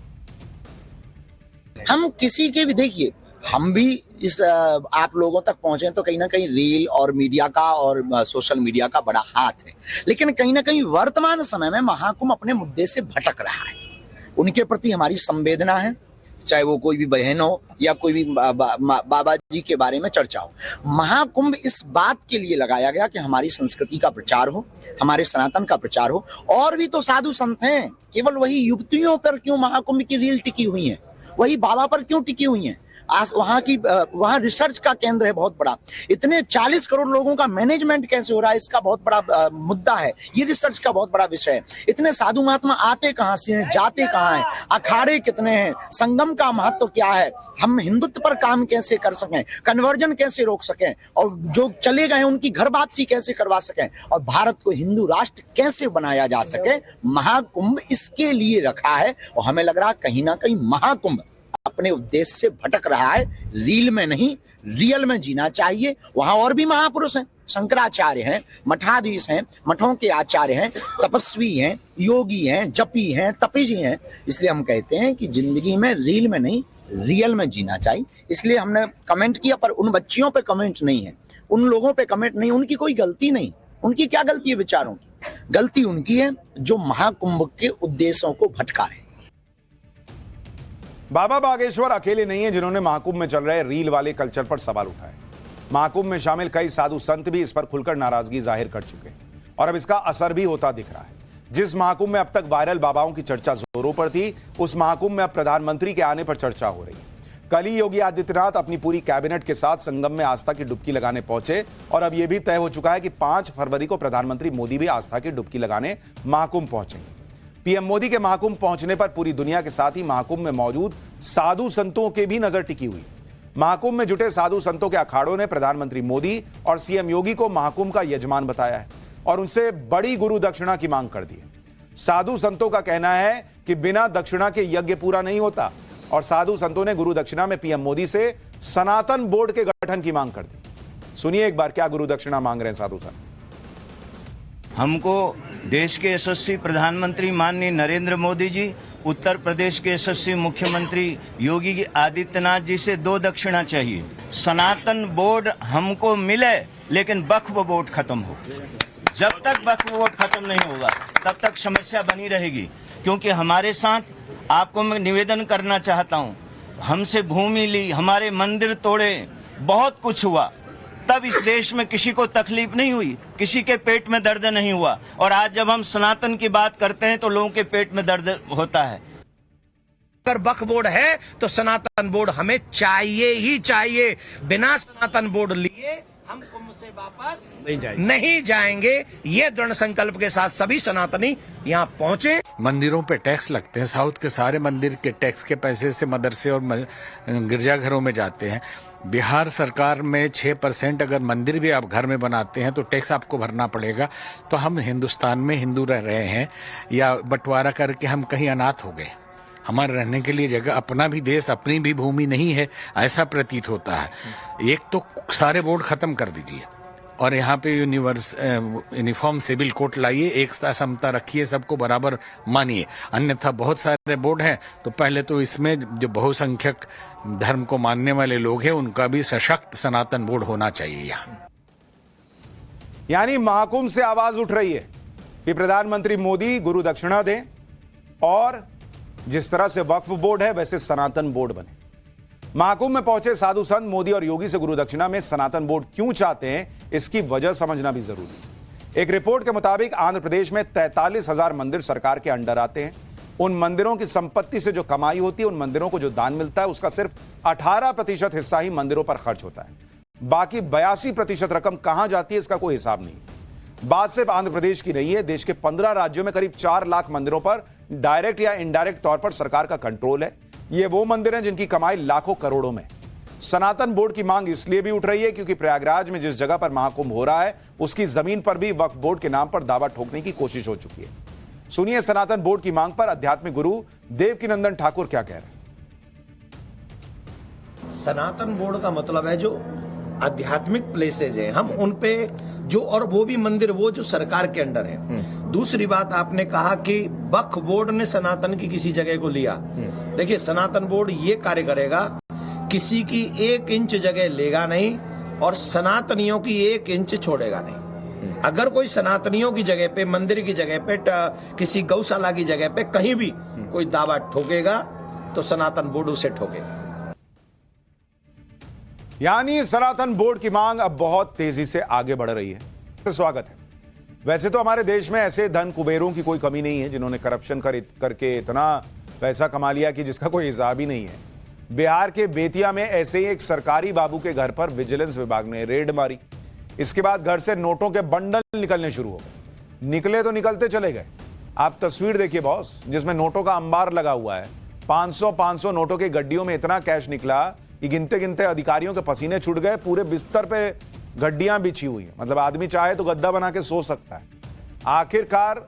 K: हम किसी के भी, देखिए हम भी इस आप लोगों तक पहुंचे तो कहीं ना कहीं रील और मीडिया का और सोशल मीडिया का बड़ा हाथ है, लेकिन कहीं ना कहीं वर्तमान समय में महाकुंभ अपने मुद्दे से भटक रहा है। उनके प्रति हमारी संवेदना है, चाहे वो कोई भी बहन हो या कोई भी बाबा जी के बारे में चर्चा हो। महाकुंभ इस बात के लिए लगाया गया कि हमारी संस्कृति का प्रचार हो, हमारे सनातन का प्रचार हो। और भी तो साधु संत हैं, केवल वही युवतियों पर क्यों महाकुंभ की रील टिकी हुई है, वही बाबा पर क्यों टिकी हुई है? वहाँ रिसर्च का केंद्र है बहुत बड़ा। इतने 40 करोड़ लोगों का मैनेजमेंट कैसे हो रहा है, इसका बहुत बड़ा मुद्दा है। ये रिसर्च का बहुत बड़ा विषय है। इतने साधु महात्मा आते कहाँ से हैं, जाते कहाँ हैं, अखाड़े कितने हैं, संगम का महत्व क्या है, हम हिंदुत्व पर काम कैसे कर सकें, कन्वर्जन कैसे रोक सकें, और जो चले गए उनकी घर वापसी कैसे करवा सकें, और भारत को हिंदू राष्ट्र कैसे बनाया जा सके। महाकुंभ इसके लिए रखा है। और हमें लग रहा है कहीं ना कहीं महाकुंभ अपने उद्देश्य से भटक रहा है। रील में नहीं, रियल में जीना चाहिए। वहां और भी महापुरुष हैं, शंकराचार्य हैं, मठाधीश हैं, मठों के आचार्य हैं, तपस्वी हैं, योगी हैं, जपी हैं, तपीजी हैं। इसलिए हम कहते हैं कि जिंदगी में रील में नहीं, रियल में जीना चाहिए। इसलिए हमने कमेंट किया, पर उन बच्चियों पे कमेंट नहीं है, उन लोगों पे कमेंट नहीं। उनकी कोई गलती नहीं। उनकी क्या गलती है? विचारों की गलती उनकी है जो महाकुंभ के उद्देश्यों को भटका रहे।
A: बाबा बागेश्वर अकेले नहीं है जिन्होंने महाकुंभ में चल रहे रील वाले कल्चर पर सवाल उठाए। महाकुंभ में शामिल कई साधु संत भी इस पर खुलकर नाराजगी जाहिर कर चुके हैं और अब इसका असर भी होता दिख रहा है। जिस महाकुंभ में अब तक वायरल बाबाओं की चर्चा जोरों पर थी, उस महाकुंभ में अब प्रधानमंत्री के आने पर चर्चा हो रही है। कल ही योगी आदित्यनाथ अपनी पूरी कैबिनेट के साथ संगम में आस्था की डुबकी लगाने पहुंचे और अब यह भी तय हो चुका है कि 5 फरवरी को प्रधानमंत्री मोदी भी आस्था की डुबकी लगाने महाकुंभ पहुंचेंगे। पीएम मोदी के महाकुंभ पहुंचने पर पूरी दुनिया के साथ ही महाकुंभ में मौजूद साधु संतों के भी नजर टिकी हुई। महाकुंभ में जुटे साधु संतों के अखाड़ों ने प्रधानमंत्री मोदी और सीएम योगी को महाकुंभ का यजमान बताया है और उनसे बड़ी गुरु दक्षिणा की मांग कर दी है। साधु संतों का कहना है कि बिना दक्षिणा के यज्ञ पूरा नहीं होता और साधु संतों ने गुरु दक्षिणा में पीएम मोदी से सनातन बोर्ड के गठन की मांग कर दी। सुनिए एक बार क्या गुरु दक्षिणा मांग रहे हैं साधु संत।
L: हमको देश के यशस्वी प्रधानमंत्री माननीय नरेंद्र मोदी जी, उत्तर प्रदेश के यशस्वी मुख्यमंत्री योगी आदित्यनाथ जी से 2 दक्षिणा चाहिए। सनातन बोर्ड हमको मिले लेकिन वक्फ बोर्ड खत्म हो। जब तक वक्फ बोर्ड खत्म नहीं होगा तब तक समस्या बनी रहेगी। क्योंकि हमारे साथ आपको मैं निवेदन करना चाहता हूं, हमसे भूमि ली, हमारे मंदिर तोड़े, बहुत कुछ हुआ, तब इस देश में किसी को तकलीफ नहीं हुई, किसी के पेट में दर्द नहीं हुआ। और आज जब हम सनातन की बात करते हैं तो लोगों के पेट में दर्द होता है।
M: अगर वक्फ बोर्ड है तो सनातन बोर्ड हमें चाहिए ही चाहिए। बिना सनातन बोर्ड लिए हम कुंभ से वापस नहीं जाएंगे। ये दृढ़ संकल्प के साथ सभी सनातनी यहाँ पहुंचे।
N: मंदिरों पे टैक्स लगते हैं, साउथ के सारे मंदिर के टैक्स के पैसे से मदरसे और गिरजाघरों में जाते हैं। बिहार सरकार में 6% अगर मंदिर भी आप घर में बनाते हैं तो टैक्स आपको भरना पड़ेगा। तो हम हिंदुस्तान में हिंदू रह रहे हैं या बंटवारा करके हम कहीं अनाथ हो गए। हमारे रहने के लिए जगह, अपना भी देश, अपनी भी भूमि नहीं है, ऐसा प्रतीत होता है। एक तो सारे बोर्ड खत्म कर दीजिए और यहाँ पे यूनिफॉर्म सिविल कोड लाइए, एक समता रखिए, सबको बराबर मानिए। अन्यथा बहुत सारे बोर्ड हैं तो पहले तो इसमें जो बहुसंख्यक धर्म को मानने वाले लोग हैं उनका भी सशक्त सनातन बोर्ड होना चाहिए यहाँ।
A: यानी महाकुंभ से आवाज उठ रही है कि प्रधानमंत्री मोदी गुरु दक्षिणा दें और जिस तरह से वक्फ बोर्ड है वैसे सनातन बोर्ड बने। महाकुंभ में पहुंचे साधु संत मोदी और योगी से गुरु दक्षिणा में सनातन बोर्ड क्यों चाहते हैं, इसकी वजह समझना भी जरूरी है। एक रिपोर्ट के मुताबिक आंध्र प्रदेश में 43,000 मंदिर सरकार के अंडर आते हैं। उन मंदिरों की संपत्ति से जो कमाई होती है, उन मंदिरों को जो दान मिलता है, उसका सिर्फ 18% हिस्सा ही मंदिरों पर खर्च होता है। बाकी 82% रकम कहां जाती है इसका कोई हिसाब नहीं। बात सिर्फ आंध्र प्रदेश की नहीं है, देश के 15 राज्यों में करीब 4 लाख मंदिरों पर डायरेक्ट या इनडायरेक्ट तौर पर सरकार का कंट्रोल है। ये वो मंदिर हैं जिनकी कमाई लाखों करोड़ों में। सनातन बोर्ड की मांग इसलिए भी उठ रही है क्योंकि प्रयागराज में जिस जगह पर महाकुंभ हो रहा है उसकी जमीन पर भी वक्फ बोर्ड के नाम पर दावा ठोकने की कोशिश हो चुकी है। सुनिए सनातन बोर्ड की मांग पर आध्यात्मिक गुरु देवकीनंदन ठाकुर क्या कह रहे हैं।
M: सनातन बोर्ड का मतलब है जो आध्यात्मिक प्लेसेज हैं, हम उन पे जो, और वो भी मंदिर वो जो सरकार के अंडर है। दूसरी बात आपने कहा कि वक्फ बोर्ड ने सनातन की किसी जगह को लिया। देखिए सनातन बोर्ड ये कार्य करेगा, किसी की 1 इंच जगह लेगा नहीं और सनातनियों की 1 इंच छोड़ेगा नहीं। अगर कोई सनातनियों की जगह पे, मंदिर की जगह पे, किसी गौशाला की जगह पे कहीं भी कोई दावा ठोकेगा तो सनातन बोर्ड उसे ठोकेगा।
A: यानी सनातन बोर्ड की मांग अब बहुत तेजी से आगे बढ़ रही है। तो स्वागत है। वैसे तो हमारे देश में ऐसे धन कुबेरों की कोई कमी नहीं है जिन्होंने करप्शन करके इतना पैसा कमा लिया कि जिसका कोई हिसाब ही नहीं है। बिहार के बेतिया में ऐसे ही एक सरकारी बाबू के घर पर विजिलेंस विभाग ने रेड मारी। इसके बाद घर से नोटों के बंडल निकलने शुरू हो गए। निकले तो निकलते चले गए। आप तस्वीर देखिए बॉस, जिसमें नोटों का अंबार लगा हुआ है। 500 नोटों की गड्डियों में इतना कैश निकला कि गिनते गिनते अधिकारियों के पसीने छूट गए। पूरे बिस्तर पे गड्डियां बिछी हुई हैं, मतलब आदमी चाहे तो गद्दा बना के सो सकता है। आखिरकार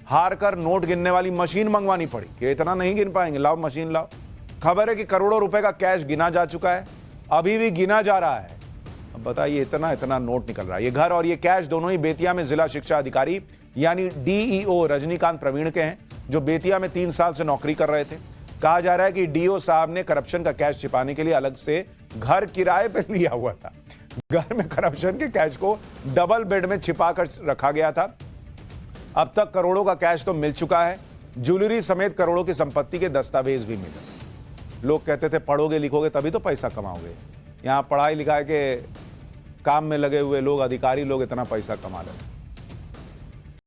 A: हार कर नोट गिनने वाली मशीन मंगवानी पड़ी कि इतना नहीं गिन पाएंगे, लाओ मशीन लाओ। खबर है कि करोड़ों रुपए का कैश गिना जा चुका है, अभी भी गिना जा रहा है। अब बताइए इतना नोट निकल रहा है। ये घर और ये कैश दोनों ही बेतिया में जिला शिक्षा अधिकारी यानी डीईओ रजनीकांत प्रवीण के हैं, जो बेतिया में 3 साल से नौकरी कर रहे थे। कहा जा रहा है कि डीओ साहब ने करप्शन का कैश छिपाने के लिए अलग से घर किराए पर लिया हुआ था। घर में करप्शन के कैश को डबल बेड में छिपा कर रखा गया था। अब तक करोड़ों का कैश तो मिल चुका है। ज्वेलरी समेत करोड़ों की संपत्ति के दस्तावेज भी मिले। लोग कहते थे पढ़ोगे लिखोगे तभी तो पैसा कमाओगे। यहां पढ़ाई लिखाई के काम में लगे हुए लोग, अधिकारी लोग इतना पैसा कमा रहे हैं।